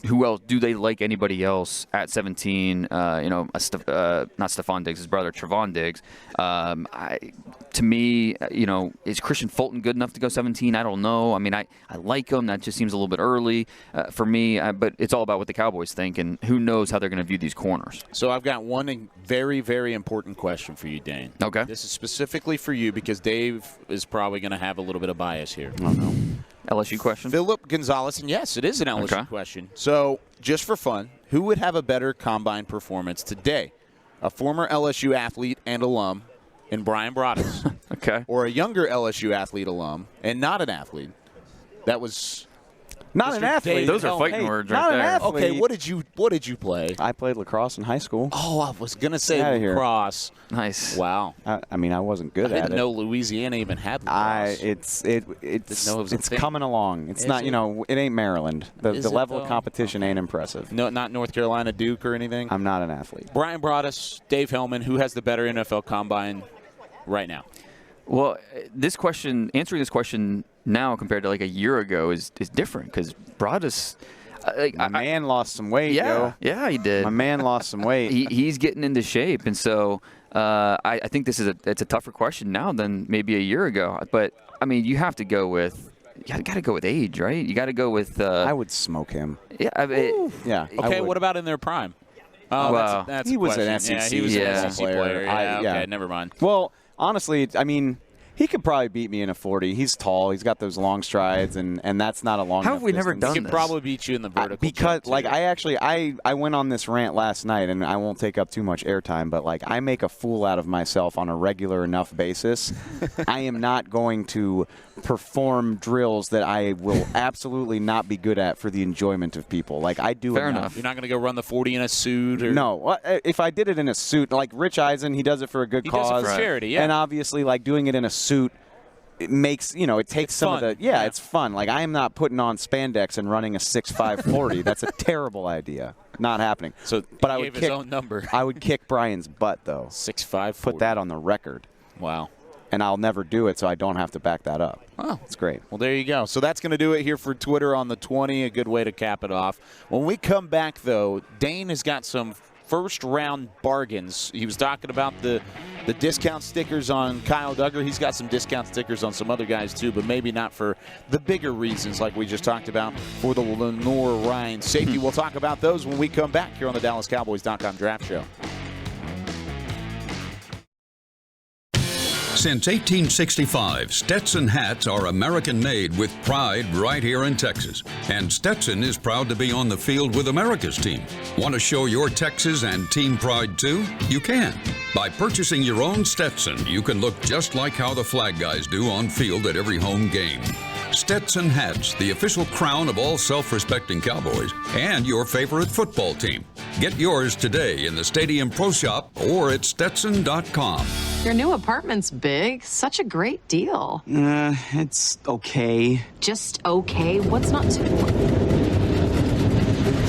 Who else? Do they like anybody else at 17? Not Stephon Diggs, his brother, Trevon Diggs. To me, is Christian Fulton good enough to go 17? I don't know. I mean, I like him. That just seems a little bit early for me. But it's all about what the Cowboys think, and who knows how they're going to view these corners.
So I've got one very, very important question for you, Dane.
Okay.
This is specifically for you because Dave is probably going to have a little bit of bias here.
Oh, no. LSU question?
Philip Gonzalez, and yes, it is an LSU question. So just for fun, who would have a better combine performance today? A former LSU athlete and alum in Brian Broaddus.
Okay.
Or a younger LSU athlete alum and not an athlete that was
not an athlete.
Dave
Those are fighting words right
not
there.
An athlete.
Okay, what did you play?
I played lacrosse in high school.
Oh, I was gonna say lacrosse.
Nice.
Wow.
I mean, I wasn't good at it.
I didn't know Louisiana even had lacrosse.
It's coming along. It's not, it ain't Maryland. The level of competition ain't impressive.
No, not North Carolina, Duke or anything.
I'm not an athlete.
Brian Broaddus, Dave Helman, who has the better NFL combine right now?
Well, answering this question now compared to like a year ago is different because Broaddus.
My man lost some weight.
Yeah, he did.
My man lost some weight.
He's getting into shape, and so I think it's a tougher question now than maybe a year ago. But I mean, you have to go with. You got to go with age, right? You got to go with.
I would smoke him.
Yeah.
Yeah.
Okay. What about in their prime? Oh,
well,
that's
he
a
was
question.
an SEC.
Yeah, he was an SEC player. Okay, never mind.
Well, honestly, I mean, he could probably beat me in a 40. He's tall. He's got those long strides, and that's not a long.
How have we never done
He
this?
could probably beat you in the vertical.
Because, I went on this rant last night, and I won't take up too much airtime, but, I make a fool out of myself on a regular enough basis. I am not going to perform drills that I will absolutely not be good at for the enjoyment of people. I do
Fair
enough.
enough.
You're not going to go run the 40 in a suit? Or?
No. If I did it in a suit, like Rich Eisen, he does it for a good cause.
He does it for charity, yeah.
And obviously, doing it in a suit, it makes, it takes some
fun.
of the, it's fun. I am not putting on spandex and running a 6.5 40. That's a terrible idea. Not happening.
So,
but
he
I would
gave
kick
his own number.
I would kick Brian's butt, though.
6'5".
Put that on the record.
Wow.
And I'll never do it, so I don't have to back that up.
Oh,
it's great.
Well, there you go. So that's going to do it here for Twitter on the 20. A good way to cap it off. When we come back, though, Dane has got some first-round bargains. He was talking about the discount stickers on Kyle Duggar. He's got some discount stickers on some other guys, too, but maybe not for the bigger reasons like we just talked about for the LENOIR-RHYNE safety. We'll talk about those when we come back here on the DallasCowboys.com Draft Show.
Since 1865, Stetson hats are American-made with pride right here in Texas. And Stetson is proud to be on the field with America's team. Want to show your Texas and team pride too? You can. By purchasing your own Stetson, you can look just like how the flag guys do on field at every home game. Stetson hats, the official crown of all self-respecting Cowboys and your favorite football team. Get yours today in the Stadium Pro Shop or at Stetson.com.
Your new apartment's big. Such a great deal.
It's okay.
Just okay? What's not to?
It's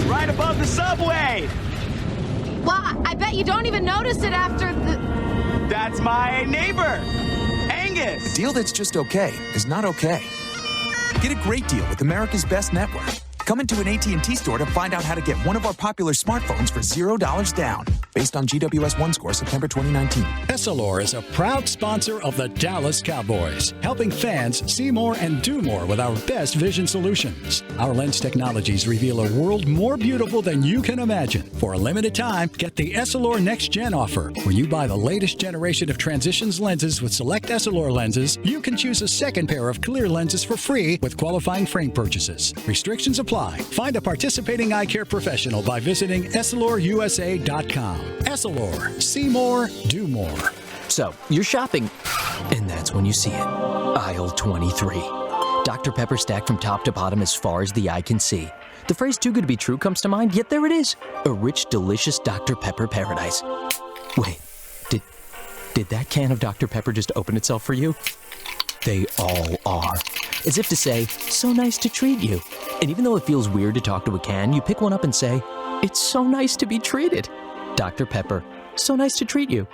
right above the subway.
Well, I bet you don't even notice it after the...
That's my neighbor, Angus.
A deal that's just okay is not okay. Get a great deal with America's best network. Come into an AT&T store to find out how to get one of our popular smartphones for $0 down. Based on GWS 1 score, September 2019.
Essilor is a proud sponsor of the Dallas Cowboys, helping fans see more and do more with our best vision solutions. Our lens technologies reveal a world more beautiful than you can imagine. For a limited time, get the Essilor Next Gen offer. When you buy the latest generation of Transitions lenses with select Essilor lenses, you can choose a second pair of clear lenses for free with qualifying frame purchases. Restrictions apply. Find a participating eye care professional by visiting EssilorUSA.com. Essilor. See more, do more.
So, you're shopping, and that's when you see it. Aisle 23. Dr. Pepper stacked from top to bottom as far as the eye can see. The phrase too good to be true comes to mind, yet there it is. A rich, delicious Dr. Pepper paradise. Wait, did that can of Dr. Pepper just open itself for you? They all are. As if to say, so nice to treat you. And even though it feels weird to talk to a can, you pick one up and say, it's so nice to be treated. Dr. Pepper, so nice to treat you.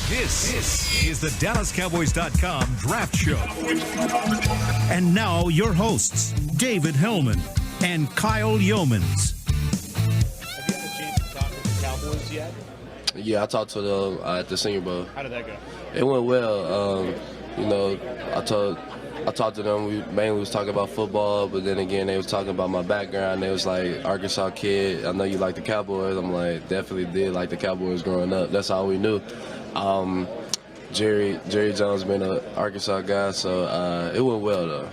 This is the DallasCowboys.com Draft Show. And now your hosts, David Helman and Kyle Youmans.
Have you had a chance to talk with the Cowboys yet?
Yeah, I talked to them at the Senior Bowl.
How did that go?
It went well. You know, I talked to them. We mainly was talking about football, but then again, they was talking about my background. They was like, Arkansas kid, I know you like the Cowboys. I'm like, definitely did like the Cowboys growing up. That's all we knew. Jerry Jones been an Arkansas guy, so it went well, though.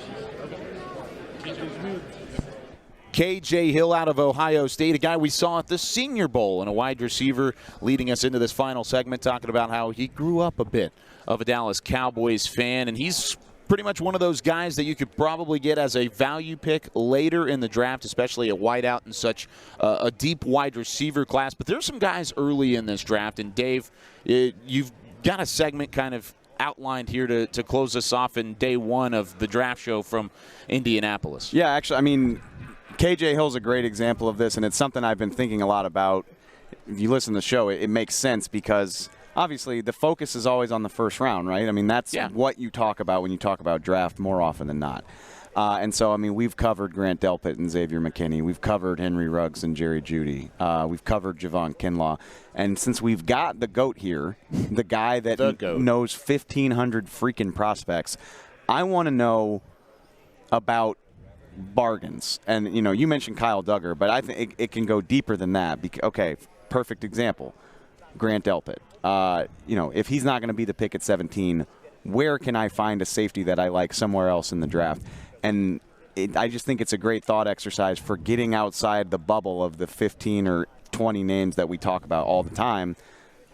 KJ Hill out of Ohio State, a guy we saw at the Senior Bowl, and a wide receiver leading us into this final segment, talking about how he grew up a bit of a Dallas Cowboys fan, and he's pretty much one of those guys that you could probably get as a value pick later in the draft, especially a wideout in such a deep wide receiver class. But there's some guys early in this draft, and Dave, you've got a segment kind of outlined here to close us off in day one of the draft show from Indianapolis.
Yeah, actually, I mean, KJ Hill's a great example of this, and it's something I've been thinking a lot about. If you listen to the show, it makes sense because obviously the focus is always on the first round, right? I mean, that's what you talk about when you talk about draft more often than not. And so, I mean, we've covered Grant Delpit and Xavier McKinney. We've covered Henry Ruggs and Jerry Jeudy. We've covered Javon Kinlaw. And since we've got the GOAT here, the guy that knows 1,500 freaking prospects, I want to know about bargains. And, you know, you mentioned Kyle Duggar, but I think it can go deeper than that. Okay, perfect example, Grant Delpit. You know, if he's not going to be the pick at 17, where can I find a safety that I like somewhere else in the draft? And I just think it's a great thought exercise for getting outside the bubble of the 15 or 20 names that we talk about all the time.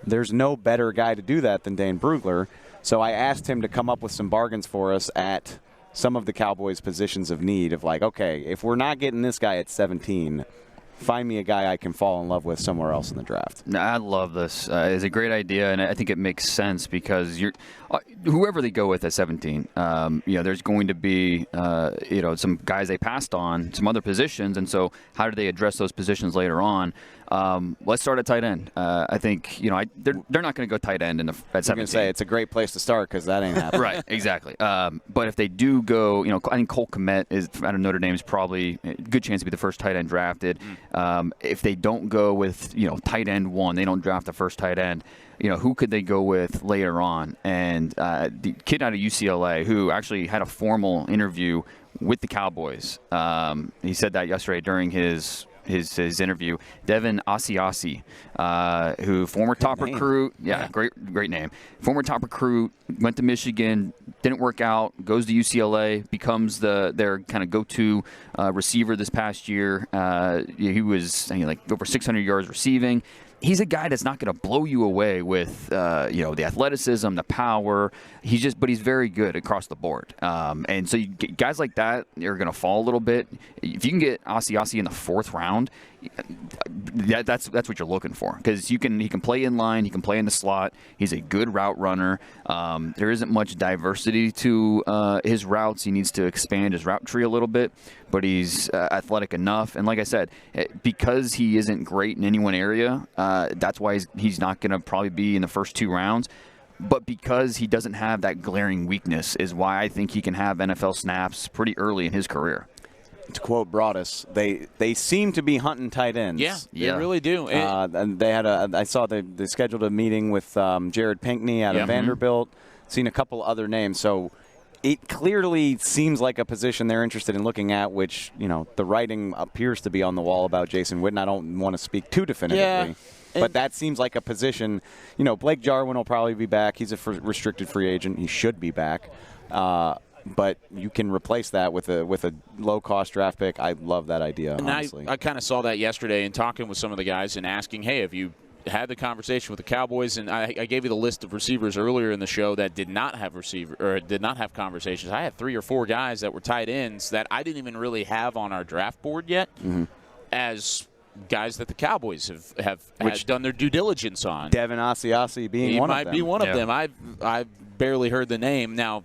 There's no better guy to do that than Dane Brugler. So I asked him to come up with some bargains for us at some of the Cowboys' positions of need of like, okay, if we're not getting this guy at 17, find me a guy I can fall in love with somewhere else in the draft.
I love this. It's a great idea, and I think it makes sense because whoever they go with at 17, you know, there's going to be you know, some guys they passed on, some other positions, and so how do they address those positions later on? Let's start at tight end. I think, you know, they're not going to go tight end at 17.
I'm going to say it's a great place to start because that ain't happening.
Right, exactly. But if they do go, you know, I think Cole Kmet is out of Notre Dame is probably a good chance to be the first tight end drafted. If they don't go with, you know, tight end 1, they don't draft the first tight end, you know, who could they go with later on? And the kid out of UCLA who actually had a formal interview with the Cowboys, he said that yesterday during his interview, Devin ASIASI, who former top recruit, great name, former top recruit, went to Michigan, didn't work out, goes to UCLA, becomes their kind of go-to receiver this past year. He was like over 600 yards receiving. He's a guy that's not going to blow you away with, you know, the athleticism, the power. But he's very good across the board. And so you get guys like that are going to fall a little bit. If you can get ASIASI in the 4th round, that's what you're looking for because he can play in line, he can play in the slot. He's a good route runner. There isn't much diversity to his routes. He needs to expand his route tree a little bit, but he's athletic enough. And like I said, because he isn't great in any one area, that's why he's not going to probably be in the first 2 rounds. But because he doesn't have that glaring weakness is why I think he can have NFL snaps pretty early in his career.
To quote Broadus, they seem to be hunting tight ends.
Yeah, they really do.
And they had I saw they scheduled a meeting with Jared Pinkney out of Vanderbilt. Seen a couple other names. So it clearly seems like a position they're interested in looking at, which, you know, the writing appears to be on the wall about Jason Witten. I don't want to speak too definitively. Yeah. But that seems like a position, you know, Blake Jarwin will probably be back. He's a restricted free agent. He should be back. But you can replace that with a low-cost draft pick. I love that idea,
and
honestly.
I kind of saw that yesterday in talking with some of the guys and asking, hey, have you had the conversation with the Cowboys, and I gave you the list of receivers earlier in the show that did not have conversations. I had 3 or 4 guys that were tight ends that I didn't even really have on our draft board yet as guys that the Cowboys have done their due diligence on.
Devin ASIASI being one of them.
He might be one of them. I've barely heard the name. Now,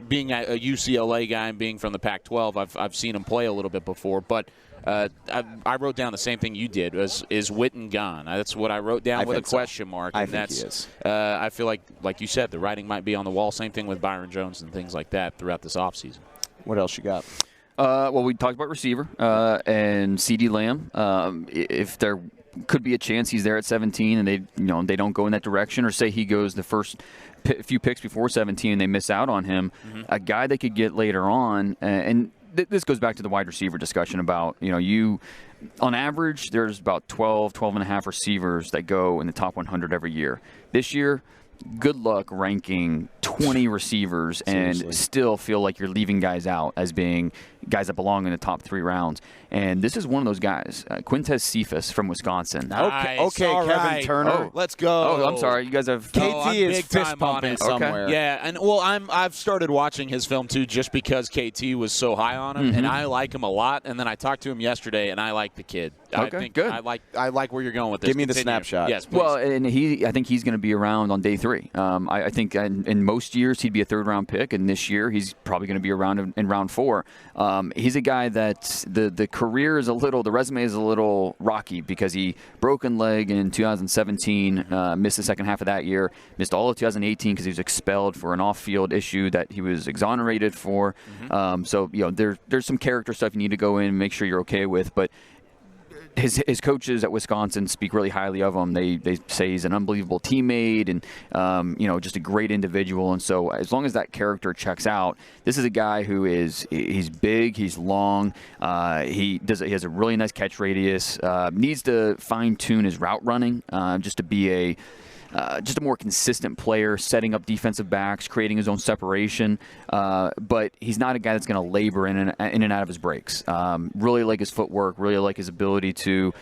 being a UCLA guy and being from the Pac-12, I've seen him play a little bit before, but I wrote down the same thing you did. Is Witten gone? That's what I wrote down with a question mark.
I think he is.
I feel like you said, the writing might be on the wall. Same thing with Byron Jones and things like that throughout this offseason.
What else you got?
Well, we talked about receiver and CeeDee Lamb. If there could be a chance he's there at 17 and they don't go in that direction, or say he goes the first few picks before 17 and they miss out on him, a guy they could get later on, and this goes back to the wide receiver discussion about, on average, there's about 12 and a half receivers that go in the top 100 every year. This year, good luck ranking 20 receivers and still feel like you're leaving guys out as being guys that belong in the top 3 rounds. And this is one of those guys, Quintez Cephas from Wisconsin.
Nice.
Okay,
All
Kevin
right.
Turner.
Let's go.
Oh, I'm sorry. You guys have
KT is fist pumping somewhere.
Yeah, and I've started watching his film too, just because KT was so high on him, and I like him a lot. And then I talked to him yesterday, and I like the kid.
Okay,
I think
good.
I like where you're going with this.
Give me the
Continue.
snapshot.
Yes, please.
Well, and I think he's going to be around on day 3. I think in most years he'd be a 3rd-round pick, and this year he's probably going to be around in round 4. He's a guy that the career is the resume is a little rocky because he broken leg in 2017, missed the second half of that year, missed all of 2018 because he was expelled for an off-field issue that he was exonerated for. So there's some character stuff you need to go in and make sure you're okay with, but his coaches at Wisconsin speak really highly of him. They say he's an unbelievable teammate and just a great individual. And so as long as that character checks out, this is a guy who he's big, he's long, he has a really nice catch radius. Needs to fine tune his route running just to be just a more consistent player, setting up defensive backs, creating his own separation. But he's not a guy that's going to labor in and out of his breaks. Really like his footwork, really like his ability to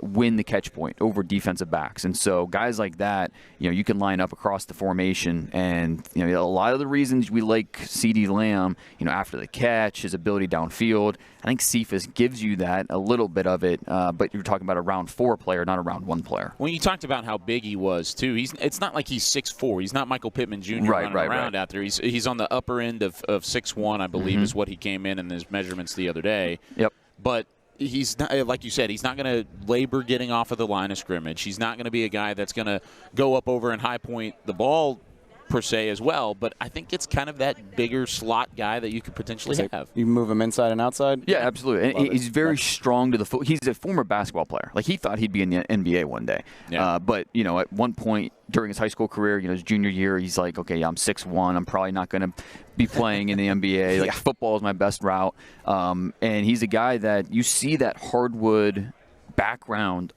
win the catch point over defensive backs. And so guys like that, you can line up across the formation. And a lot of the reasons we like CeeDee Lamb, after the catch, his ability downfield, I think Cephas gives you that, a little bit of it. But you're talking about a round 4 player, not a round 1 player.
When you talked about how big he was, too, it's not like he's 6'4". He's not Michael Pittman Jr. running around out there. He's on the upper end of 6'1", I believe, is what he came in his measurements the other day.
Yep.
But he's not, like you said, he's not going to labor getting off of the line of scrimmage. He's not going to be a guy that's going to go up over and high point the ball per se as well, but I think it's kind of that bigger slot guy that you could potentially have.
You move him inside and outside?
Yeah, absolutely. And he's very strong to the foot. He's a former basketball player. Like, he thought he'd be in the NBA one day.
Yeah.
But, at one point during his high school career, his junior year, he's like, okay, I'm 6'1". I'm probably not going to be playing in the NBA. Like, football is my best route. And he's a guy that you see that hardwood background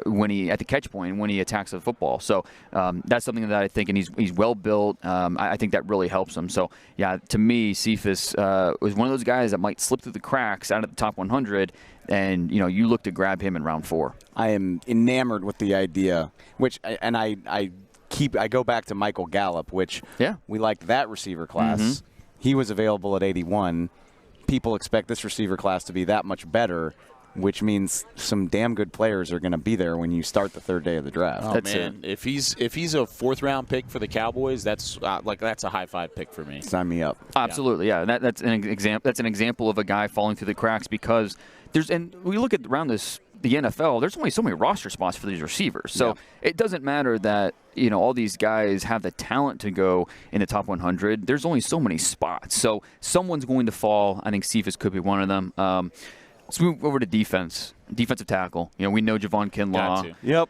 when he at the catch point when he attacks the football. So that's something that I think, and he's well built. I think that really helps him. So yeah, to me, Cephas was one of those guys that might slip through the cracks out of the top 100, and you look to grab him in round 4.
I am enamored with the idea, I go back to Michael Gallup, which we liked that receiver class. He was available at 81. People expect this receiver class to be that much better, which means some damn good players are going to be there when you start the 3rd day of the draft.
Oh, man. If he's a 4th-round pick for the Cowboys, that's a high-five pick for me.
Sign me up.
Absolutely, yeah. That's an example. That's an example of a guy falling through the cracks because we look at around the NFL. There's only so many roster spots for these receivers, so it doesn't matter that all these guys have the talent to go in the top 100. There's only so many spots, so someone's going to fall. I think Cephas could be one of them. Let's move over to defense. Defensive tackle. We know Javon Kinlaw.
Yep.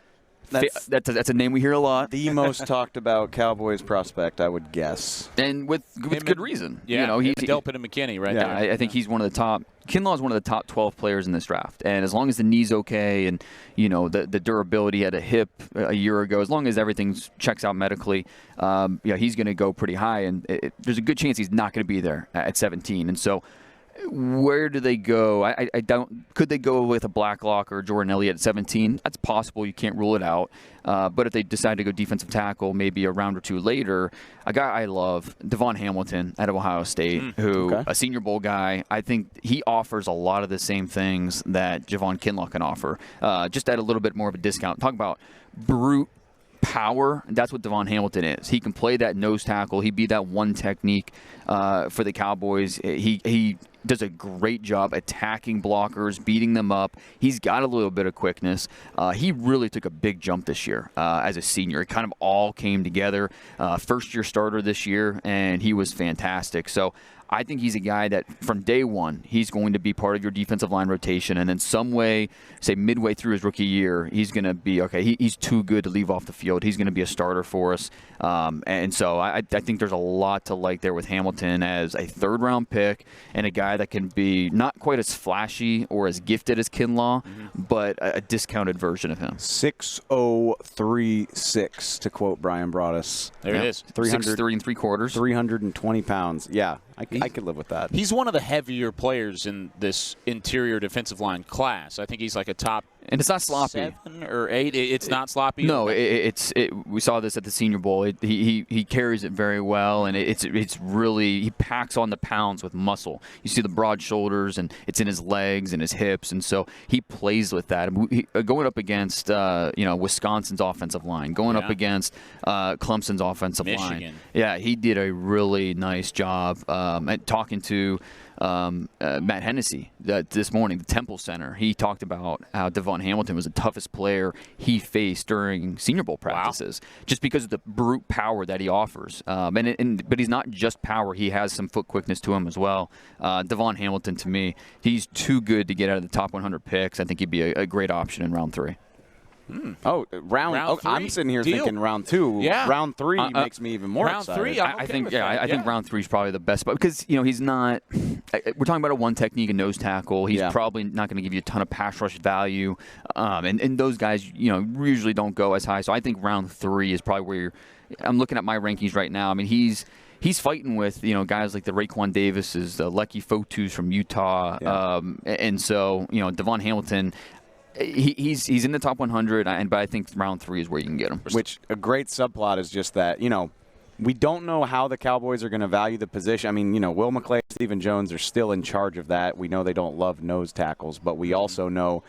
That's a name we hear a lot.
The most talked about Cowboys prospect, I would guess.
And with good reason.
Yeah, he's Delpit and McKinney right there.
I think he's one of the top. Kinlaw is one of the top 12 players in this draft. And as long as the knee's okay and, the durability at a hip a year ago, as long as everything checks out medically, he's going to go pretty high. And there's a good chance he's not going to be there at 17. And so Where do they go? I don't. Could they go with a Blacklock or Jordan Elliott at 17? That's possible. You can't rule it out. But if they decide to go defensive tackle, maybe a round or two later, a guy I love, Devon Hamilton out of Ohio State, a Senior Bowl guy. I think he offers a lot of the same things that Javon Kinlaw can offer, just at a little bit more of a discount. Talk about brute power. That's what Devon Hamilton is. He can play that nose tackle. He be that one technique for the Cowboys. He does a great job attacking blockers, beating them up. He's got a little bit of quickness. He really took a big jump this year as a senior. It kind of all came together. First-year starter this year, and he was fantastic. So I think he's a guy that from day one, he's going to be part of your defensive line rotation. And then some way, say midway through his rookie year, he's going to be, okay, he's too good to leave off the field. He's going to be a starter for us. And so I think there's a lot to like there with Hamilton as a third-round pick and a guy that can be not quite as flashy or as gifted as Kinlaw, but a discounted version of him.
6'036", to quote Brian Broaddus.
There it is.
6'3 3/4".
320 pounds. Yeah, I could live with that.
He's one of the heavier players in this interior defensive line class. I think he's like a top.
And it's not sloppy.
7 or 8. It's not sloppy.
No, we saw this at the Senior Bowl. He carries it very well, and it's really, he packs on the pounds with muscle. You see the broad shoulders, and it's in his legs and his hips, and so he plays with that. Going up against Wisconsin's offensitive line, going up against Clemson's offensive line. Yeah, he did a really nice job at talking to Matt Hennessy this morning, the Temple Center. He talked about how Devon Hamilton was the toughest player he faced during Senior Bowl practices, just because of the brute power that he offers. But he's not just power; he has some foot quickness to him as well. Devon Hamilton, to me, he's too good to get out of the top 100 picks. I think he'd be a great option in round 3.
Oh, round 3. I'm sitting here thinking round 2.
Yeah.
Round 3 makes me even more
round
excited.
3,
I think round 3 is probably the best, because he's not. We're talking about a one technique and nose tackle. He's probably not going to give you a ton of pass rush value, and those guys usually don't go as high. So I think round 3 is probably where I'm looking at my rankings right now. I mean, he's fighting with guys like the Raekwon Davises, the Lecky Fotus from Utah, and so Devon Hamilton. He's in the top 100, but I think round 3 is where you can get him.
Which a great subplot is just that, we don't know how the Cowboys are going to value the position. I mean, Will McClay, Stephen Jones are still in charge of that. We know they don't love nose tackles, but we also know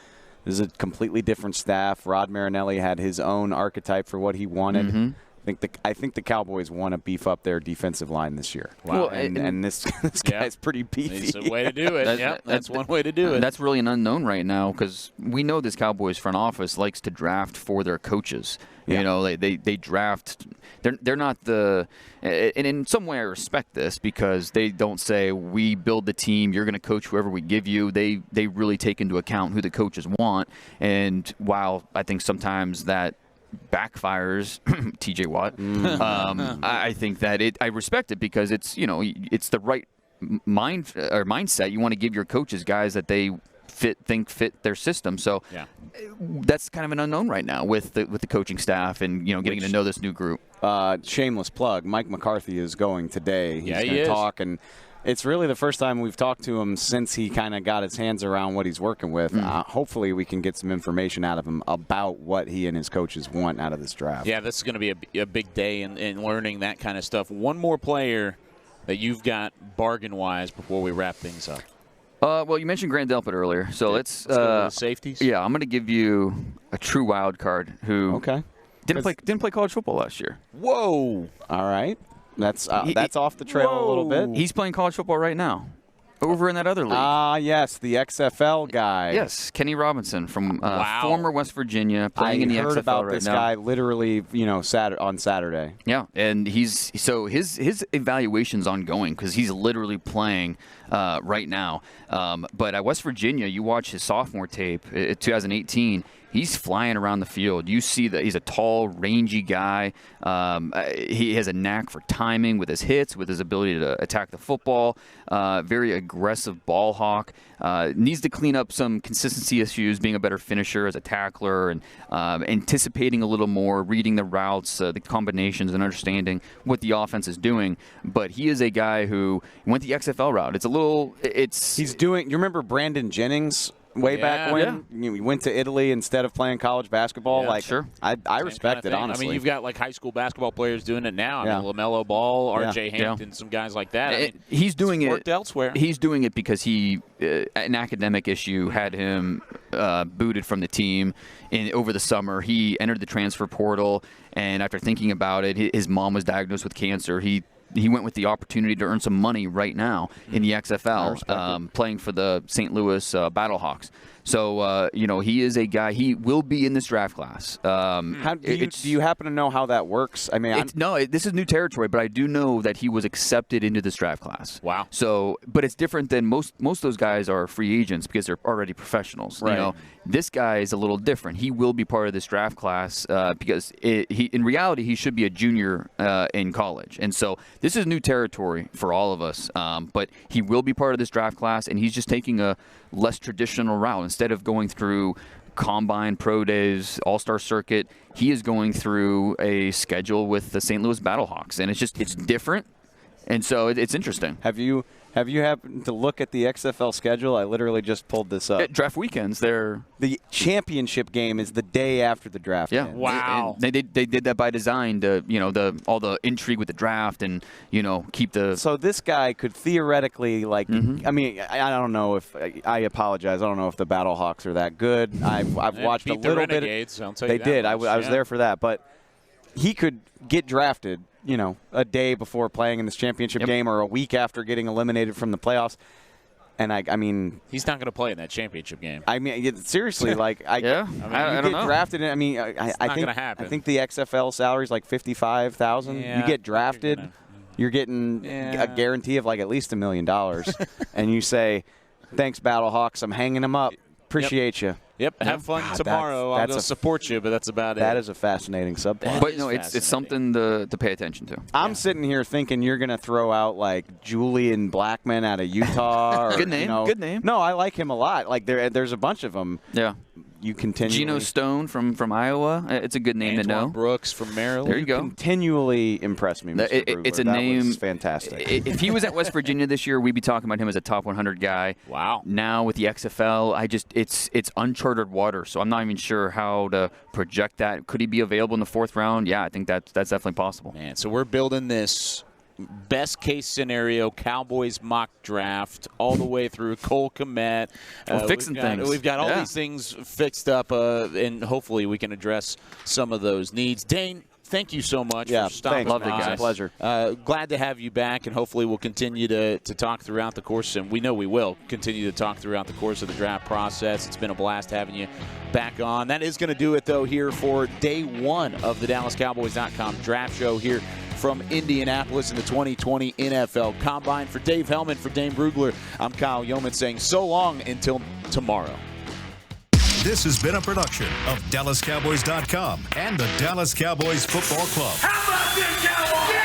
this is a completely different staff. Rod Marinelli had his own archetype for what he wanted. I think the Cowboys want to beef up their defensive line this year.
Wow.
Well, and this guy's pretty beefy.
It's a way to do it. That's one way to do it.
That's really an unknown right now, because we know this Cowboys front office likes to draft for their coaches. They draft. They're not the. And in some way, I respect this, because they don't say we build the team. You're going to coach whoever we give you. They really take into account who the coaches want. And while I think sometimes that backfires, TJ Watt, I think that I respect it, because it's it's the right mindset. You want to give your coaches guys that they think fit their system. So that's kind of an unknown right now with the coaching staff and getting to know this new group.
Shameless plug: Mike McCarthy is going today. He's going to talk, and it's really the first time we've talked to him since he kind of got his hands around what he's working with. Hopefully we can get some information out of him about what he and his coaches want out of this draft.
Yeah, this is going to be a big day in learning that kind of stuff. One more player that you've got bargain-wise before we wrap things up.
Well, you mentioned Grant Delpit earlier, so let's
go to the safeties.
Yeah, I'm going to give you a true wild card who didn't play college football last year.
Whoa!
All right. That's off the trail a little bit.
He's playing college football right now, over in that other league.
Yes, the XFL guy.
Yes, Kenny Robinson from former West Virginia, playing in the XFL right now.
I heard about this guy literally, on Saturday.
Yeah, and his evaluation's ongoing, because he's literally playing right now. But at West Virginia, you watch his sophomore tape, 2018. he's flying around the field. You see that he's a tall, rangy guy. He has a knack for timing with his hits, with his ability to attack the football. Very aggressive ball hawk. Needs to clean up some consistency issues, being a better finisher as a tackler, and anticipating a little more, reading the routes, the combinations, and understanding what the offense is doing. But he is a guy who went the XFL route. He's
doing. You remember Brandon Jennings? Way back when you went to Italy instead of playing college basketball,
sure.
I respect it, honestly.
I mean, you've got like high school basketball players doing it now. I mean, LaMelo Ball, R.J. Hampton, some guys like that. I mean,
he's doing it
elsewhere.
He's doing it because an academic issue had him booted from the team over the summer. He entered the transfer portal, and after thinking about it, his mom was diagnosed with cancer. He went with the opportunity to earn some money right now in the XFL, playing for the St. Louis Battlehawks. So, he is a guy. He will be in this draft class.
Do you happen to know how that works? I mean,
this is new territory, but I do know that he was accepted into this draft class.
Wow.
So, but it's different than most of those guys are free agents because they're already professionals.
Right.
This guy is a little different. He will be part of this draft class because in reality, he should be a junior in college. And so this is new territory for all of us. But he will be part of this draft class, and he's just taking a less traditional route. Instead of going through combine, pro days, all-star circuit, he is going through a schedule with the St. Louis Battlehawks. And it's different. And so it's interesting.
Have you happened to look at the XFL schedule? I literally just pulled this up.
Draft weekends, the
championship game is the day after the draft.
Yeah,
ends.
Wow.
They did that by design to all the intrigue with the draft and keep the.
So this guy could theoretically I mean, I don't know if I apologize. I don't know if the Battlehawks are that good. I've watched a little bit.
I'll tell you
they
that
did.
much,
I was there for that, but he could get drafted. A day before playing in this championship game or a week after getting eliminated from the playoffs. And I mean,
he's not going to play in that championship game.
I mean, seriously,
I don't know.
Drafted. I mean, I think the XFL salary is like $55,000. You get drafted, you're getting a guarantee of like at least $1 million, and you say, "Thanks, Battlehawks. I'm hanging them up. Appreciate you."
Yep. Have fun tomorrow. I'm going to support you, but that's about it.
That is a fascinating subplot.
But it's something to pay attention to.
I'm sitting here thinking you're going to throw out like Julian Blackman out of Utah.
Good name. Good name.
No, I like him a lot. Like there's a bunch of them.
Yeah.
You continually.
Geno Stone from Iowa. It's a good name to know.
Brooks from Maryland.
There you go.
Continually impress me, Mr. Brugler.
It's a
that
name.
Was fantastic.
If he was at West Virginia this year, we'd be talking about him as a top 100 guy.
Wow.
Now with the XFL, it's uncharted water. So I'm not even sure how to project that. Could he be available in the 4th round? Yeah, I think that's definitely possible.
Man, so we're building this best case scenario Cowboys mock draft all the way through Cole Kmet.
We're fixing things.
We've got all these things fixed up, and hopefully we can address some of those needs. Dane, thank you so much for stopping by.
Love it, guys.
It's a pleasure.
Glad to have you back, and hopefully we'll continue to talk throughout the course, and we know we will continue to talk throughout the course of the draft process. It's been a blast having you back on. That is going to do it, though, here for day 1 of the DallasCowboys.com draft show here from Indianapolis in the 2020 NFL Combine. For Dave Helman, for Dane Brugler, I'm Kyle Youmans saying so long until tomorrow.
This has been a production of DallasCowboys.com and the Dallas Cowboys Football Club.
How about this, Cowboys?